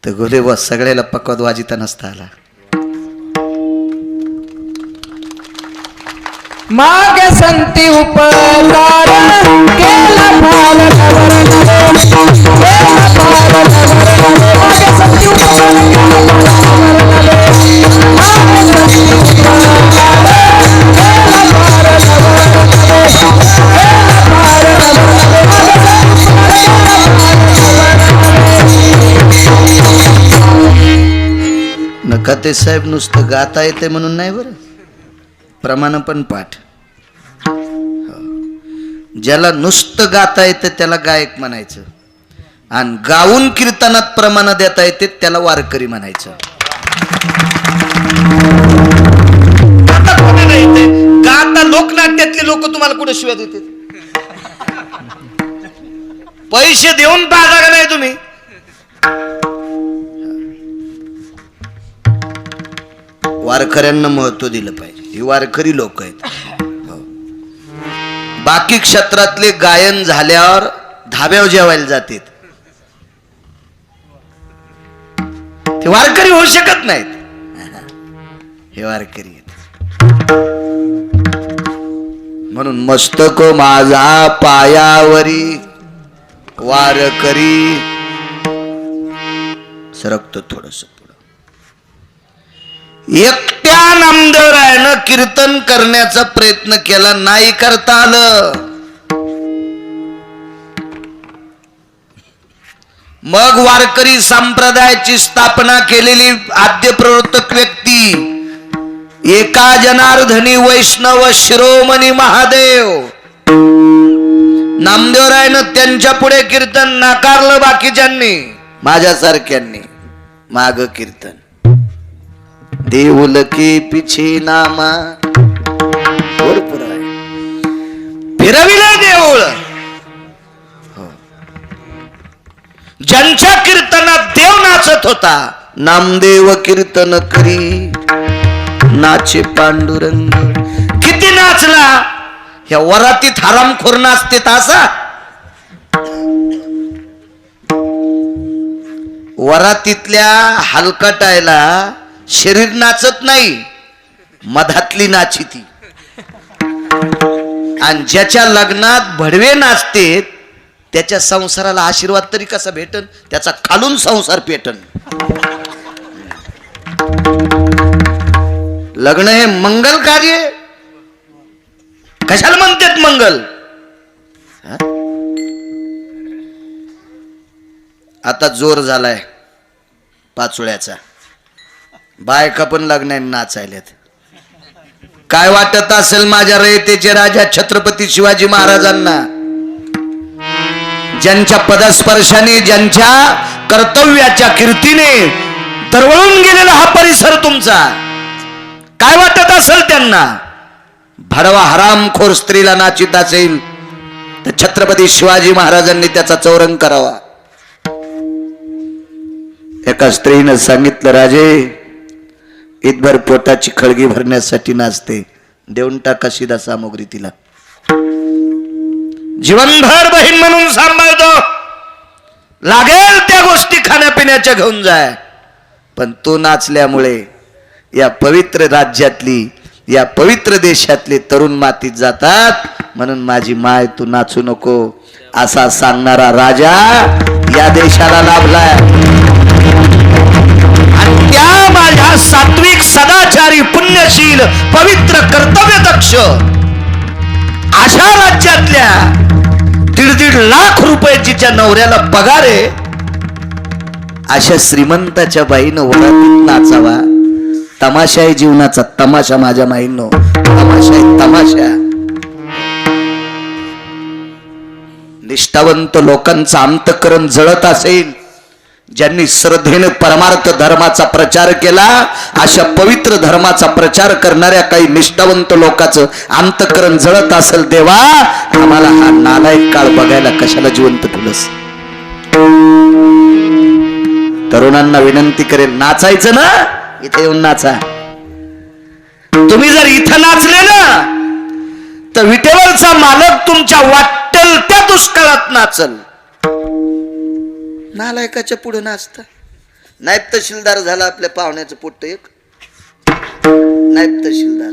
तर गोलेबा सगळ्याला पकवाद वाजिता नसता आला. मागे संती उपकार केला फार नवर नवे केला फार नवर नवे मागे संती उपकार केला फार नवर नवे मागे संती उपकार केला फार नवर नवे केला फार नवर नवे मागे संती उपकार केला फार नवर नवे. नका ते साहेब नुसतं गाता येते म्हणून नाही बरं, प्रमाण पण पाठ. ज्याला नुसतं गाता येतं त्याला गायक म्हणायचं, आणि गाऊन कीर्तनात प्रमाण देता येते त्याला वारकरी म्हणायचं. गाता लोकनाट्यातले लोक तुम्हाला कुठे शिव्या देतात? पैसे देऊन पाहता का नाही तुम्ही? वारकऱ्यांना महत्व दिलं पाहिजे. ही वारकरी लोक आहेत. बाकी क्षेत्रातले गायन झाल्यावर धाब्यावर जेवायला जातात, ते वारकरी होऊ शकत नाहीत. हे वारकरी आहेत. म्हणून मस्तक माझा पायावरी वारकरी. सरकतो थोडस पुढं. एकट्या नामदेवरायानं कीर्तन करण्याचा प्रयत्न केला, नाही करता आलं. मग वारकरी संप्रदायाची स्थापना केलेली आद्य प्रवर्तक व्यक्ती एका जनार्दनी वैष्णव शिरोमणी महादेव नामदेवरायानं त्यांच्या पुढे कीर्तन नाकारलं. बाकीच्यांनी माझ्यासारख्यांनी माग कीर्तन. देऊल के पिछे नामा भरपूर आहे. फिरविलं देऊळ. ज्यांच्या कीर्तनात देव नाचत होता, नामदेव कीर्तन करी नाचे पांडुरंग. किती नाचला? ह्या वरातीत हरामखोर नाचते असा. वरातीतल्या हलकटायला शरीर नाचत नाही, मधातली नाची ती. आणि ज्याच्या लग्नात भडवे नाचते त्याच्या संसाराला आशीर्वाद तरी कसा भेटन? त्याचा खालून संसार पेटन. लग्न हे मंगल कार्य. कशाला म्हणतात मंगल? आता जोर झालाय पाचोळ्याचा. बायका पण लग्नाने नाचायल्यात. काय वाटत असेल माझ्या रयतेचे राजा छत्रपती शिवाजी महाराजांना, ज्यांच्या पदस्पर्शाने ज्यांच्या कर्तव्याच्या कीर्तीने दरवळून गेलेला हा परिसर तुमचा. काय वाटत असेल त्यांना? भडवा हरामखोर स्त्रीला नाचित असेल तर छत्रपती शिवाजी महाराजांनी त्याचा चौरंग करावा. एका स्त्रीनं सांगितलं, राजे ईदभर पोटाची खळगी भरण्यासाठी नाचते, देऊन टाका शिदा सामग्री तिला. जीवनभर बहीण म्हणून सांभाळतो, लागेल त्या गोष्टी खाण्यापिण्याच्या घेऊन जाय. पण तू नाचल्यामुळे या पवित्र राज्यातली, या पवित्र देशातले तरुण मातीत जातात. म्हणून माझी माय तू नाचू नको असा सांगणारा राजा या देशाला लाभलाय. आणि त्या माझ्या सात्विक सदाचारी पुण्यशील पवित्र कर्तव्यदक्ष अशा राज्यातल्या 1.5 लाख रुपये जिच्या नवऱ्याला पगार आहे, अशा श्रीमंताच्या बाईनं वरातीत नाचावा. तमाशा आहे जीवनाचा, तमाशा माझ्या माईंनो, तमाशा आहे तमाशा. निष्ठावंत लोकांचं अंतःकरण जळत असेल, ज्यांनी श्रद्धेने परमार्थ धर्माचा प्रचार केला, अशा पवित्र धर्माचा प्रचार करणाऱ्या काही निष्ठावंत लोकांचं अंतःकरण जळत असेल, देवा आम्हाला हा नालायक काळ बघायला कशाला जिवंत ठेवलंस. तरुणांना विनंती करेल, नाचायचं ना, इथे येऊन नाचा. तुम्ही जर इथं नाचले ना तर विटेवरचा मालक तुमच्या वाटेल त्या दुष्काळात नाचल. नालायकाच्या पुढे नाचता. नायब तहसीलदार झाला आपल्या पाहुण्याचं पोट्ट एक. नायब तहसीलदार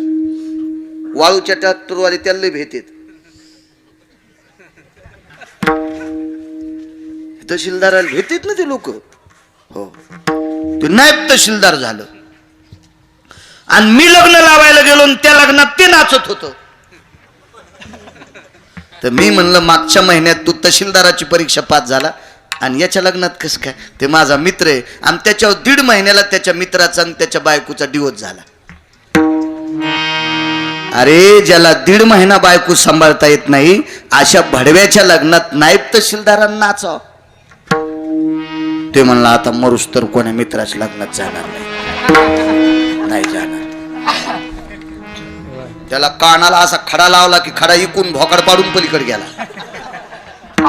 वाळूच्या ट्रॅक्टरवाले त्याला भेटेत. तहसीलदाराला भेटेत ना ते लोक. हो, ते नायब तहसीलदार झालं. आणि मी लग्न लावायला गेलो आणि त्या लग्नात ते नाचत होतं. तर मी म्हणलं मागच्या महिन्यात तू तहसीलदाराची परीक्षा पास झाला आणि याच्या लग्नात कसं काय? ते माझा मित्र आहे. आणि त्याच्यावर 1.5 महिन्याला त्याच्या मित्राचा आणि त्याच्या बायकोचा डिवोर्स झाला. अरे ज्याला 1.5 महिना बायको सांभाळता येत नाही अशा भडव्याच्या लग्नात नायब तहसीलदारांना नाचाव. ते म्हणला आता मरुस तर कोण्या मित्राच्या लग्नात जाणार नाही जाणार. त्याला कानाला असा खडा लावला की खडा इकून भोकड पाडून पलीकडे गेला.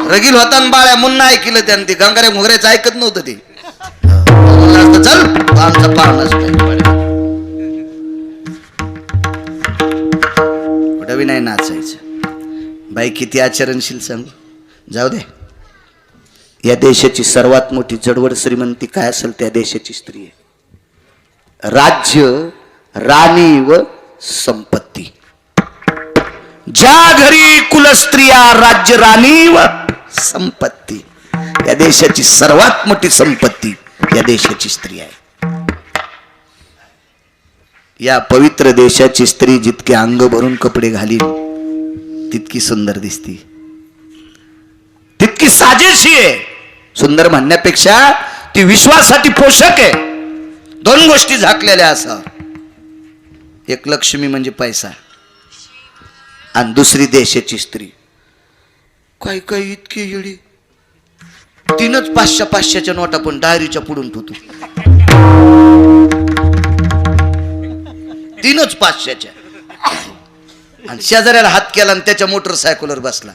रगील होता न बाळ्या मुन्ना ऐकलं त्यानं. ते गंगाऱ्या मुगऱ्याचं ऐकत नव्हतं ते. चल आमचा पाहणच कुठं बी नाही नाचायचं. बाई किती आचरणशील सांग. जाऊ दे. या देशाची सर्वात मोठी जडवड श्रीमंती काय असेल त्या देशाची स्त्री आहे. राज्य, राणी व संपत्ती. ज्या घरी कुलस्त्रिया, राज्य, राणी व संपत्ती, या देशाची सर्वात मोठी संपत्ती या देशाची स्त्री आहे. या पवित्र देशाची स्त्री जितके अंग भरून कपडे घालील तितकी सुंदर दिसती, तितकी साजेशी आहे. सुंदर म्हणण्यापेक्षा ती विश्वासाठी पोषक आहे. 2 गोष्टी झाकलेल्या असा. एक लक्ष्मी म्हणजे पैसा आणि दुसरी देशाची स्त्री. काय काय इतकी येडी. 3च 500-500च्या नोटा पण डायरीच्या पुढून ठेवतो. 3च 500च्या. आणि शेजाऱ्याला हात केला आणि त्याच्या मोटरसायकलवर बसला.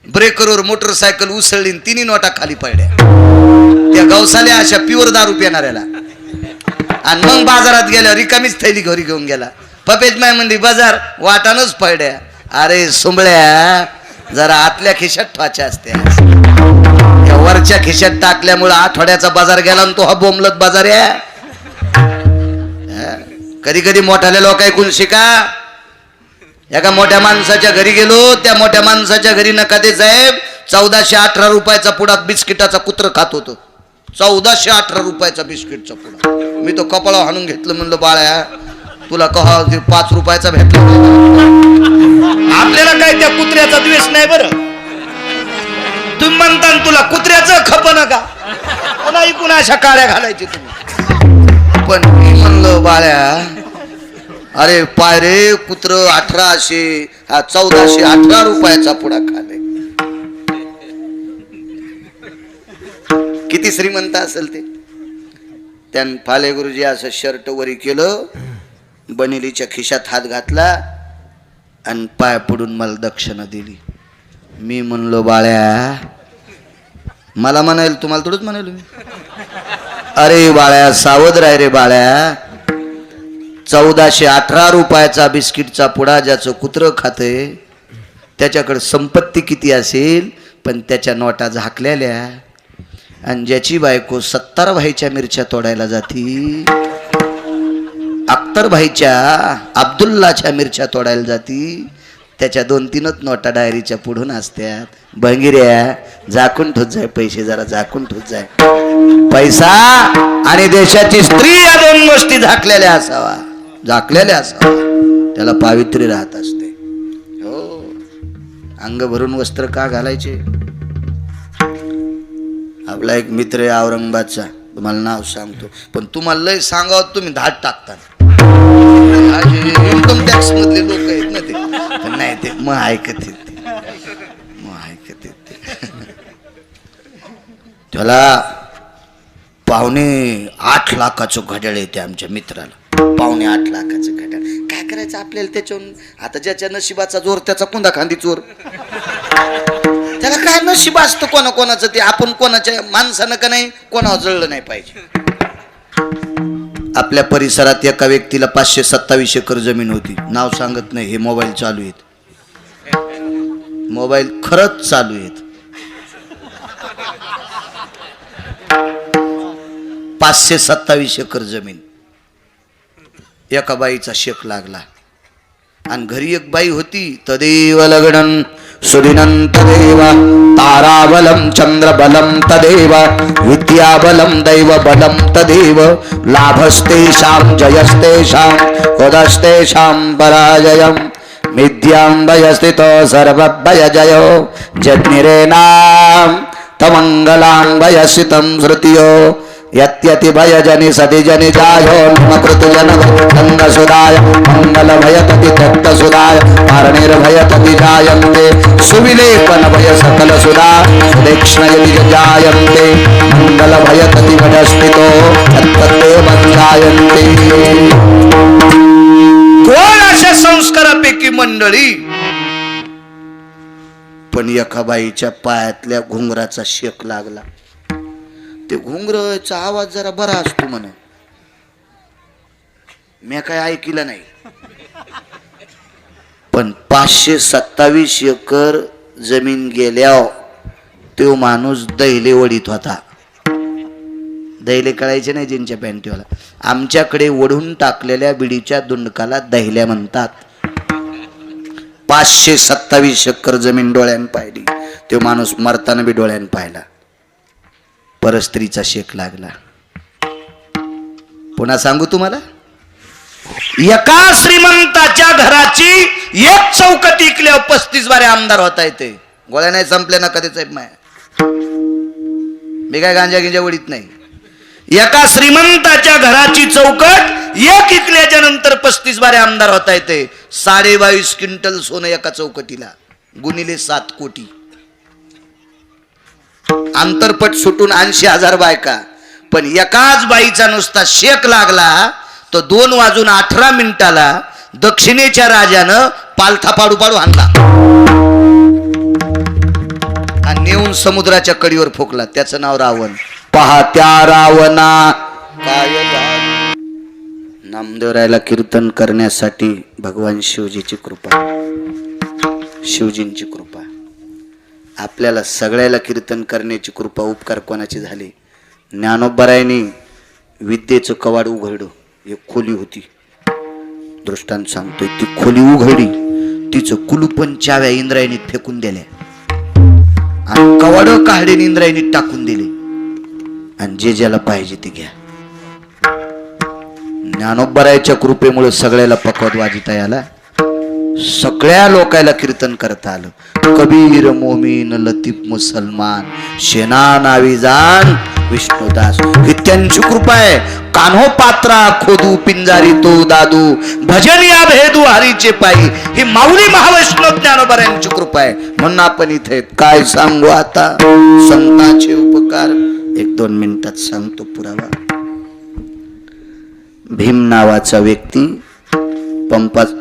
ब्रेकरवर मोटरसायकल उसळली 3 नोटा खाली पडल्या. त्या गवसाल्या अशा प्युअर दारू पिणाऱ्याला. आणि मग बाजारात गेल्या रिकामीच थैली घरी घेऊन गेला. पपेज माय म्हणली बाजार वाटानच पडल्या. अरे सुंबळ्या, जरा आतल्या खिशात ठेवायच्या असत्या. या वरच्या खिशात टाकल्यामुळे आठवड्याचा बाजार गेला आणि तो हा बोंबलत बाजार आहे. कधी कधी मोठ्याल्या लोक ऐकून शिका. एका मोठ्या माणसाच्या घरी गेलो. त्या मोठ्या माणसाच्या घरी नका ते साहेब 1418 रुपयाचा पुडा बिस्किटाचा कुत्र खात होतो. 1418 रुपयाचा बिस्किटचा पुडा. मी तो कपाळा हाणून घेतलं. म्हणलं बाळ्या तुला कहा 5 रुपयाचा भेटला. आपल्याला काय त्या कुत्र्याचा द्वेष नाही बरं. तुम्ही म्हणता तुला कुत्र्याचं खप नका पुन्हा इकून अशा काळ्या घालायची तुम्ही. पण मी म्हणलं बाळ्या अरे पाय रे कुत्र 1800 हा 1418 रुपयाचा पुडा खाले. किती श्रीमंत असेल ते. त्यान फाले गुरुजी असं शर्ट वरी केलं, बनिलीच्या खिशात हात घातला आणि पाय पडून मला दक्षिणा दिली. मी म्हणलो बाळ्या, मला म्हणाल तुम्हाला थोडंच म्हणाल मी. अरे बाळ्या सावध राय रे बाळ्या. 1418 रुपयाचा बिस्किटचा पुडा ज्याचं कुत्र खाते त्याच्याकडे संपत्ती किती असेल पण त्याच्या नोटा झाकलेल्या. आणि ज्याची बायको 70 भाईच्या मिरच्या तोडायला जाती, अख्तर भाईच्या अब्दुल्लाच्या मिरच्या तोडायला जाती, त्याच्या 2-3च नोटा डायरीच्या पुढून असत्यात. भंगिऱ्या झाकून ठेवत जाय पैसे, जरा झाकून ठेवत जाय. पैसा आणि देशाची स्त्री या 2 गोष्टी झाकलेल्या असावा, झाकलेल्या असावा. त्याला पावित्र्य राहत असते. हो, अंग भरून वस्त्र का घालायचे. आपला एक मित्र आहे औरंगाबादचा, तुम्हाला नाव सांगतो पण तुम्हाला लय सांगावं तुम्ही धाड टाकता. इन्कम टॅक्स मधले लोक आहेत ना ते. पण नाही ते मग ऐकत येते, मग ऐकत येते. त्याला 8.25 लाखाचं घड्याळ येते आमच्या मित्राला. 8.25 लाखाचं घड्याळ. काय करायचं आपल्याला त्याच्यावरून. आता ज्याच्या नशिबाचा जोर त्याचा कुंदा खांदी चोर. त्याला काय नशीब असतं कोणाकोणाचं ते. आपण कोणाच्या माणसानं का नाही कोणावर जळलं नाही पाहिजे. आपल्या परिसरात एका व्यक्तीला 527 एकर जमीन होती. नाव सांगत नाही, हे मोबाईल चालू आहेत, मोबाईल खरंच चालू आहेत. 527 एकर जमीन. एका बाईचा शेक लागला. आणि घरी एक बाई होती. तदेव लग्नं सुदिनं तदेव ताराबलं चंद्रबलं तदेव विद्याबलं दैवबलं तदेव लाभस्तेषां जयस्तेषां उदस्तेषां पराजयम् मिथ्याम्बयस्थितो सर्वभयजयो जज्ञिरेणां तमङ्गलाम्बयसितं श्रुतियो यत्यति भयजनि सतिजनि जायो नमकृतजन नन्दसुदाय मङ्गलभयतति तत्तसुदाय पारणिर्भयतति जायन्ते सुविलेपनभय सकलसुदा सुदेक्ष्णयति जायन्ते मङ्गलभयतति भजस्थितो तत्तदेव जायन्ते. कोण अशा संस्कारापैकी मंडळी, पण एका बाईच्या पायातल्या घुंगराचा शेक लागला. ते घुंगराचा आवाज जरा बरा असतो म्हण, मी काय ऐकलं नाही. पण 527 एकर जमीन गेल्यावर तो माणूस दैले वडीत होता. दैले कळायचे नाही ज्यांच्या पॅन्टीवाला. आमच्याकडे ओढून टाकलेल्या बिडीच्या दुंडकाला दैल्या म्हणतात. 527 एकर जमीन डोळ्यानं पाहिली. तो माणूस मरताना बी डोळ्यानं पाहिला. परस्त्रीचा शेक लागला. पुन्हा सांगू तुम्हाला, एका श्रीमंताच्या घराची एक चौकट इकल्यावर 35 बारे आमदार होता येते. गोळ्या नाही संपल्या ना कधीच माया, मी काय गांजा गिंजा उडीत नाही. एका श्रीमंताच्या घराची चौकट एक इकल्याच्या नंतर 35 बारे आमदार होता येते. 22.5 क्विंटल सोनं एका चौकटीला, गुणिले 7 कोटी. अंतरपट सुटून 80,000 बायका. पण एकाच बाईचा नुसता शेक लागला तो 2:18 दक्षिणेच्या राजानं पालथा पाडू पाडू आणला आणि नेऊन समुद्राच्या कडीवर फोकला. त्याचं नाव रावण. पहा त्या रावणा काय झालं. नामदेवरायला कीर्तन करण्यासाठी भगवान शिवजीची कृपा, शिवजींची कृपा. आपल्याला सगळ्याला कीर्तन करण्याची कृपा उपकार कोणाची झाली. ज्ञानोबरायांनी विद्येचं कवाड उघडलं. एक खोली होती, दृष्टांत सांगतोय. ती खोली उघडली, तिचं कुलूपन चाव्या इंद्रायणीत फेकून दिल्या आणि कवाड काढून इंद्रायणीत टाकून दिले आणि जे ज्याला पाहिजे ते घ्या. ज्ञानोबरायाच्या कृपेमुळे सगळ्याला पकवत वाजिता याला, सगळ्या लोकायला कीर्तन करता आलं. कबीर मोमीन लतीफ मुसलमान शेना नावी जान विष्णुदास, ही त्यांची कृपा आहे. कान्हो पात्रा खोदू पिंजारी तो दादू भजन या भेदू हरीचे पायी, ही माऊली महावैष्णव ज्ञानोबरायांची कृपा आहे. म्हणून आपण इथे काय सांगू आता संतांचे उपकार. 1-2 मिनिटात सांगतो पुरावा. भीम नावाचा व्यक्ती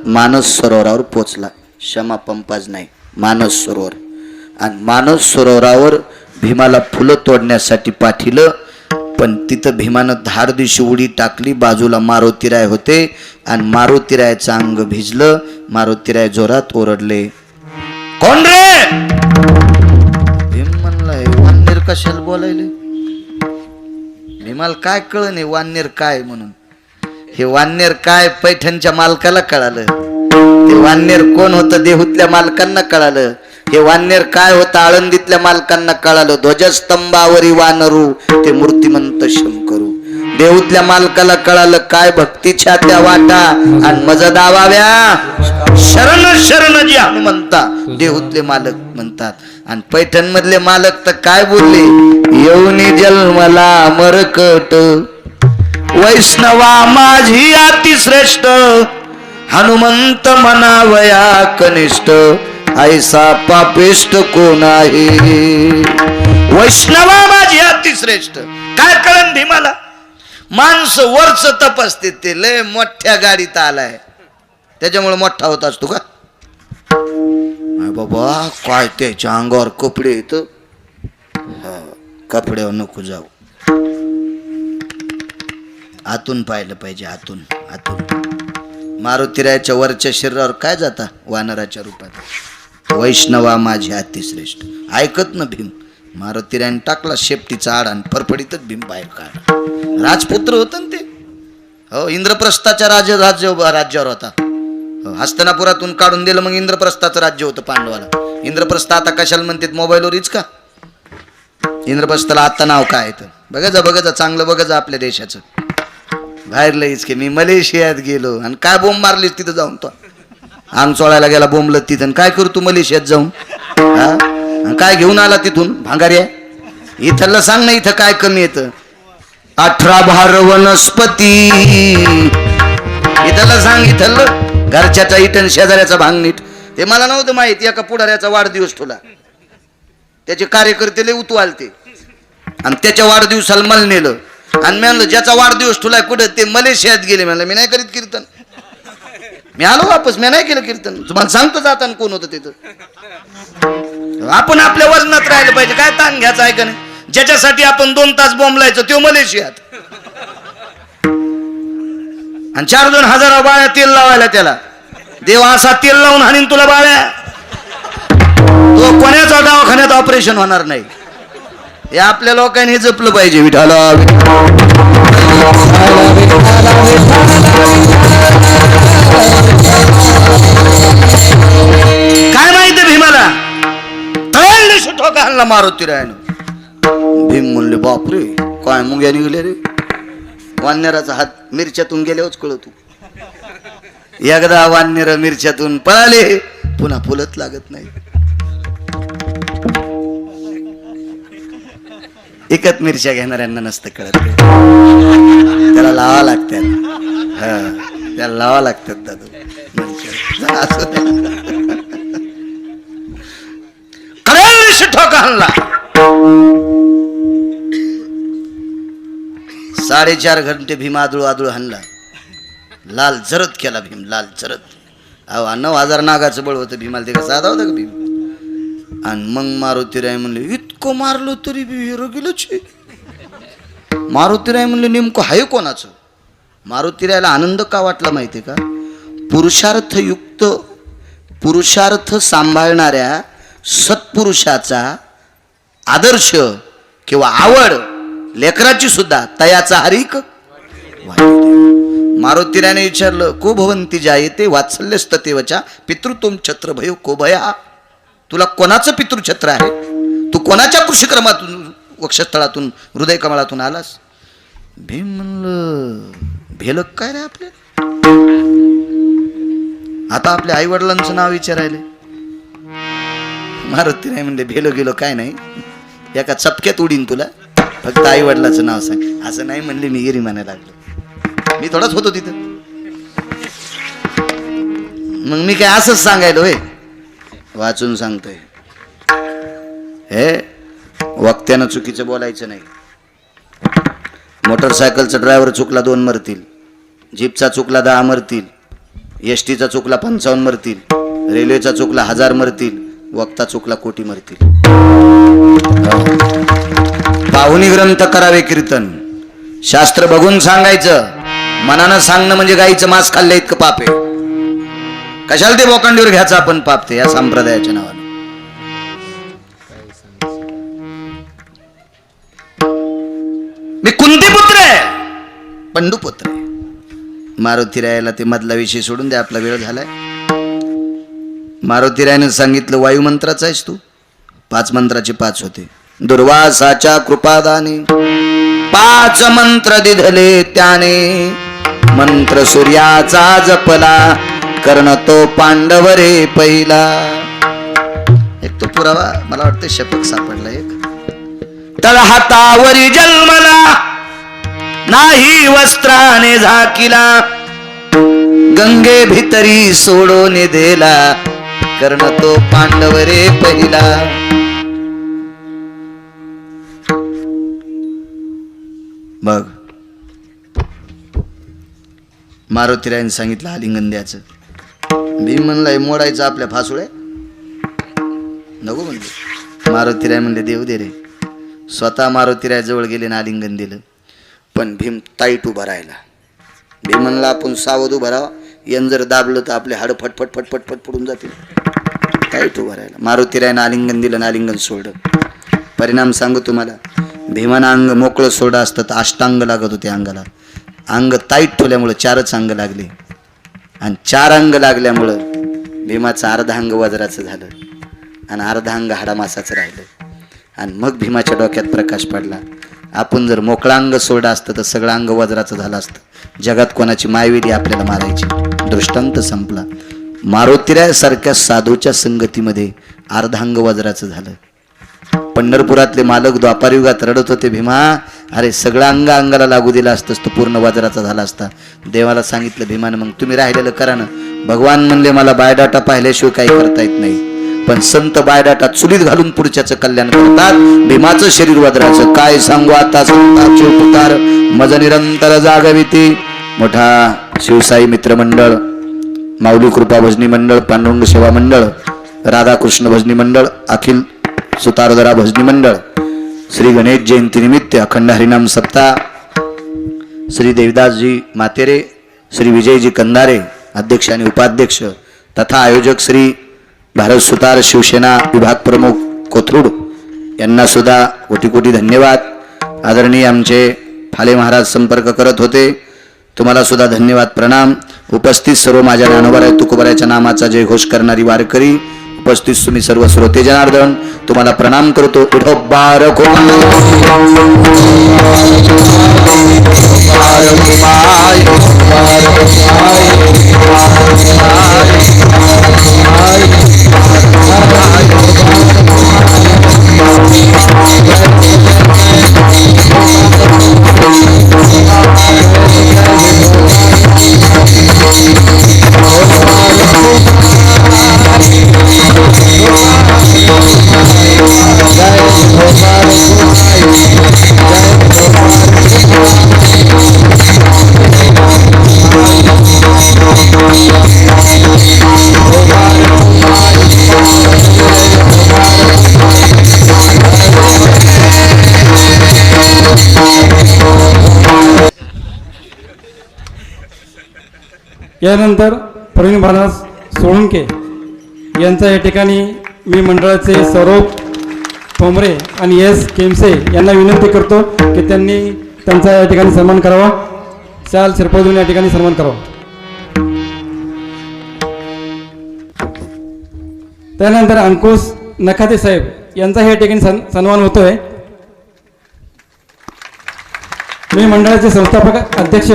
मानस सरोवरावर पोचला. क्षमा, पंपाज नाही, मानस सरोवर. आणि मानस सरोवरावर भीमाला फुलं तोडण्यासाठी पाठिलं. पण तिथं भीमानं धार दिवशी उडी टाकली. बाजूला मारुतीराय होते आणि मारुतीरायचं अंग भिजलं. मारुतीराय जोरात ओरडले, कोण रे? भीम म्हणलाय, वाननेर कशाला बोलायले. भीमाला काय कळ नाही वाननेर काय म्हणून. हे वाननेर काय पैठणच्या मालकाला कळालं. ते वाननेर कोण होतं देहूतल्या मालकांना कळालं. हे वाननेर काय होतं आळंदीतल्या मालकांना कळालं. ध्वजस्तंभावरी वानरू ते मूर्तिमंत शंकरू. देहूतल्या मालकाला कळालं काय भक्तीच्या त्या वाटा आणि मज दावाव्या शरण शरण जी हनुमंता. देहूतले मालक म्हणतात. आणि पैठण मधले मालक तर काय बोलले, येऊनी जन्मला मरकट वैष्णवा माझी अतिश्रेष्ठ, हनुमंत म्हणावया कनिष्ठ, ऐसा पापिष्ट कोण आहे. वैष्णवा माझी अतिश्रेष्ठ. काय कळन भीमाला, माणसं वरच तपासते. ते लय मोठ्या गाडीत आलाय त्याच्यामुळे मोठा होत असतो का बाबा. काय त्याच्या अंगावर कपडे येत, कपड्यावर नको जाऊ. आतून पाहिलं पाहिजे, आतून आतून. मारुतीरायाच्या वरच्या शरीरावर काय जाता वानराच्या रूपात. वैष्णवा माझी अतिश्रेष्ठ. ऐकत ना भीम. मारुतीरायाने टाकला शेपटीचा आड आणि फरफडीतच भीम बाहेर काढला. राजपुत्र होत ना ते. हो, इंद्रप्रस्थाच्या राज्यावर होता. हस्तनापुरातून काढून दिलं, मग इंद्रप्रस्थाचं राज्य होतं पांडवाला. इंद्रप्रस्थ आता कशाला म्हणतात, मोबाईलवरच का? इंद्रप्रस्थाला आता नाव काय आहे? बघा जा चांगलं बघा जा आपल्या देशाचं. बाहेर लईच की मी मलेशियात गेलो आणि काय बोंब मारलीस तिथं जाऊन, तो अंग चोळायला गेला बोंबलं तिथं. काय करू तू मलेशियात जाऊन? हा, काय घेऊन आला तिथून भांगाऱ्या? इथलं सांग ना, इथं काय कमी येतं? 18 भार वनस्पती. इथलं सांग, इथलं घरच्याचा इटन शेजाऱ्याचा भांग नीट. ते मला नव्हतं माहिती. एका पुढाऱ्याचा वाढदिवस ठेवला, त्याचे कार्यकर्ते लय उतू आलते आणि त्याच्या वाढदिवसाला मला नेलं. आणि मी म्हणलं ज्याचा वाढदिवस ठेवलाय कुठं? ते मलेशियात गेले. म्हणलं मी नाही करीत कीर्तन. मी आलो वापस, मी नाही केलं कीर्तन. तुम्हाला सांगतो जाताना कोण होतं तिथं. आपण आपल्या वजनात राहिलं पाहिजे. काय ताण घ्यायचं आहे का नाही? ज्याच्यासाठी आपण 2 तास बोंबलायचं तो मलेशियात, आणि 4-2 हजार बाळ्या तेल लावायला त्याला. देव असा तेल लावून हाणीन तुला बाळ्या, तो कोणाचा दवाखान्यात ऑपरेशन होणार नाही. हे आपल्या लोकांनी जपलं पाहिजे. विठाला काय माहिती भीमाला ठोका हल्ला मारुती रायनं. भीम म्हणले बापरे काय मुंग्या निघले रे. वानराचा हात मिरच्यातून गेल्यावरच कळतो. एकदा वानर मिरच्यातून पळाले, पुन्हा फुलत लागत नाही. एकच मिरच्या घेणाऱ्यांना नसतं कळत. त्याला लावा लागतात. हा, त्याला लावा लागतात दादू. ठोका हल्ला. 4.5 घंटे भीम आदळू आदळू हल्ला. लाल जरत केला भीम, लाल जरत. 9,000 नागाचं बळ होतं भीमाला. ते का साधा होता का भीम? आणि मग मारुतीराय म्हणले इतकं मारलं तरी बी हिरो गेलंच. मारुतीराय म्हणले नेमकं हाय कोणाचं? मारुतीरायला आनंद का वाटला माहिती का? पुरुषार्थ सांभाळणाऱ्या सत्पुरुषाचा आदर्श किंवा आवड लेकराची सुद्धा तयाचा हरिक. मारुतीराने विचारलं को भवंती जायते वात्सल्यस्ततेवचा पितृत्वम छत्र भयो को भया. तुला कोणाचं पितृछत्र आहे? तू कोणाच्या कृषिक्रमातून वक्षस्थळातून हृदय कमळातून आलास? भीम म्हणलं भेलक काय रे आपल्या. आता आपल्या आई वडिलांचं नाव विचारायले. मारुती नाही म्हणले भेलो गेलो काय नाही, एका चपक्यात उडीन तुला, फक्त आई वडिलाचं नाव सांग. असं नाही म्हणले मी गिरी म्हणायला लागलो. मी थोडाच होतो तिथं. मग मी काय असंच सांगायलो होय? वाचून सांगतोय. हे वक्त्यानं चुकीचं बोलायचं नाही. मोटरसायकलचा ड्रायव्हर चुकला 2 मरतील, जीपचा चुकला 10 मरतील, एसटीचा चुकला 55 मरतील, रेल्वेचा चुकला 1000 मरतील, वक्ता चुकला कोटी मरतील. पाहुणी ग्रंथ करावे कीर्तन. शास्त्र बघून सांगायचं, मनानं सांगणं म्हणजे गाईचं मांस खाल्लं इतकं पाप आहे. कशाला ते बोकांडीवर घ्यायचं आपण पाप ते या संप्रदायाच्या नावाने. मी कुंतीपुत्र आहे, पंडुपुत्र आहे. मारुतीरायाला ते मधला विषय सोडून दे, आपला वेळ झालाय. मारुतीरायाने सांगितलं वायुमंत्राचा आहेस तू. 5 मंत्राचे 5 होते. दुर्वासाच्या कृपादाने 5 मंत्र दिधले त्याने, मंत्र सूर्याचा जपला कर्ण तो पांडव रे पहिला. एक तो पुरावा मला वाटतं शपथ सापडला. एक तळहातावरी जन्मला नाही वस्त्राने झाकिला, गंगे भितरी सोडून दिला कर्ण तो पांडव रे पहिला. बघ मारुतीरायने सांगितलं आलिंगन द्यायचं. भीम म्हणलाय मोडायचं आपल्या फासुळे नको म्हणले. मारुतीराय म्हणले देव दे रे. स्वतः मारुतीराय जवळ गेले ना आलिंगन दिलं. पण भीम ताईट उभा राहिला. भीम म्हणला आपण सावध उभा राहा, यन जर दाबलं तर आपले हाड फटफट फटफट फट पडून जातील. ताईट उभा राहिला. मारुतीरायनं आलिंगन दिलं ना आलिंगन सोडलं. परिणाम सांगू तुम्हाला, भीमानं अंग मोकळं सोडं असतं तर अष्टांग लागत होते अंगाला. अंग ताईट ठेवल्यामुळे 4च अंग लागले. आणि 4 अंग लागल्यामुळं भीमाचं अर्धांग वज्राचं झालं आणि अर्धांग हाडामासाचं राहिलं. आणि मग भीमाच्या डोक्यात प्रकाश पडला, आपण जर मोकळा अंग सोडलं असतं तर सगळं अंग वज्राचं झालं असतं, जगात कोणाची मायवेली आपल्याला मारायची. दृष्टांत संपला. मारुतिरायासारख्या साधूच्या संगतीमध्ये अर्धांग वज्राचं झालं. पंढरपुरातले मालक द्वापारयुगात रडत होते, भीमा अरे सगळं अंग अंगाला लागू दिलं असतंस तर पूर्ण वज्राचा झाला असता. देवाला सांगितलं भीमानं, मग तुम्ही राहिलेलं करा ना. भगवान म्हणले मला बायोडाटा पाहिल्याशिवाय काही करता येत नाही, पण संत बायोडाटा चुलीत घालून पुढच्याचं कल्याण करतात. भीमाचं शरीर वज्राचं काय सांगू आता, संतांचे उपकार मज निरंतर जागविती. मोठा शिवसाई मित्रमंडळ, माऊली कृपा भजनी मंडळ, पांडुरंग सेवा मंडळ, राधाकृष्ण भजनी मंडळ, अखिल सुतारदरा भजनी मंडळ, श्री गणेश जयंती निमित्त अखंड हरिनाम सप्ताह, श्री देवदासजी मातेरे, श्री विजयजी कंदारे अध्यक्ष आणि उपाध्यक्ष तथा आयोजक श्री भारत सुतार शिवसेना विभाग प्रमुख कोथरूड यांना सुद्धा कोटी कोटी धन्यवाद. आदरणीय आमचे फाले महाराज संपर्क करत होते, तुम्हाला सुद्धा धन्यवाद प्रणाम. उपस्थित सर्व माझ्या ज्ञानोबाराय तुकोबारायच्या नामाचा जय घोष करणारी वारकरी, उपस्थित तुम्ही सर्व श्रोते जनार्दन तुम्हाला प्रणाम करतो. विठोबारको यानंतर प्रवीण महाराज सोळंके यांचा या ठिकाणी मी मंडळाचे सौरभ ठोंबरे आणि एस केमसे यांना विनंती करतो की त्यांनी त्यांचा या ठिकाणी सन्मान करावा. शाल शिरपवून या ठिकाणी सन्मान करावा. त्यानंतर अंकुश नखाते साहेब यांचा या ठिकाणी सन्मान होतोय. मी मंडळाचे संस्थापक अध्यक्ष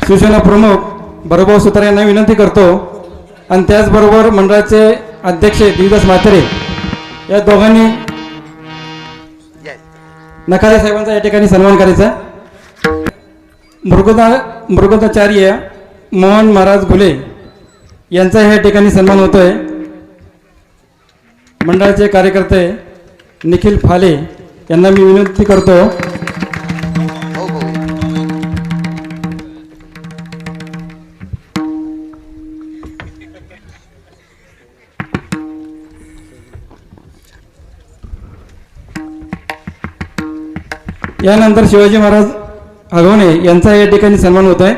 शिवसेना प्रमुख बरोबर सुतार यांना विनंती करतो आणि त्याचबरोबर मंडळाचे अध्यक्ष देवदास माथेरे या दोघांनी नखाते साहेबांचा या ठिकाणी सन्मान करायचा. मृगदाचार्य मोहन महाराज घुले यांचा या ठिकाणी सन्मान होतोय. मंडळाचे कार्यकर्ते निखिल फाले यांना मी विनंती करतो. यानंतर शिवाजी महाराज आगवणे यांचा या ठिकाणी सन्मान होत आहे.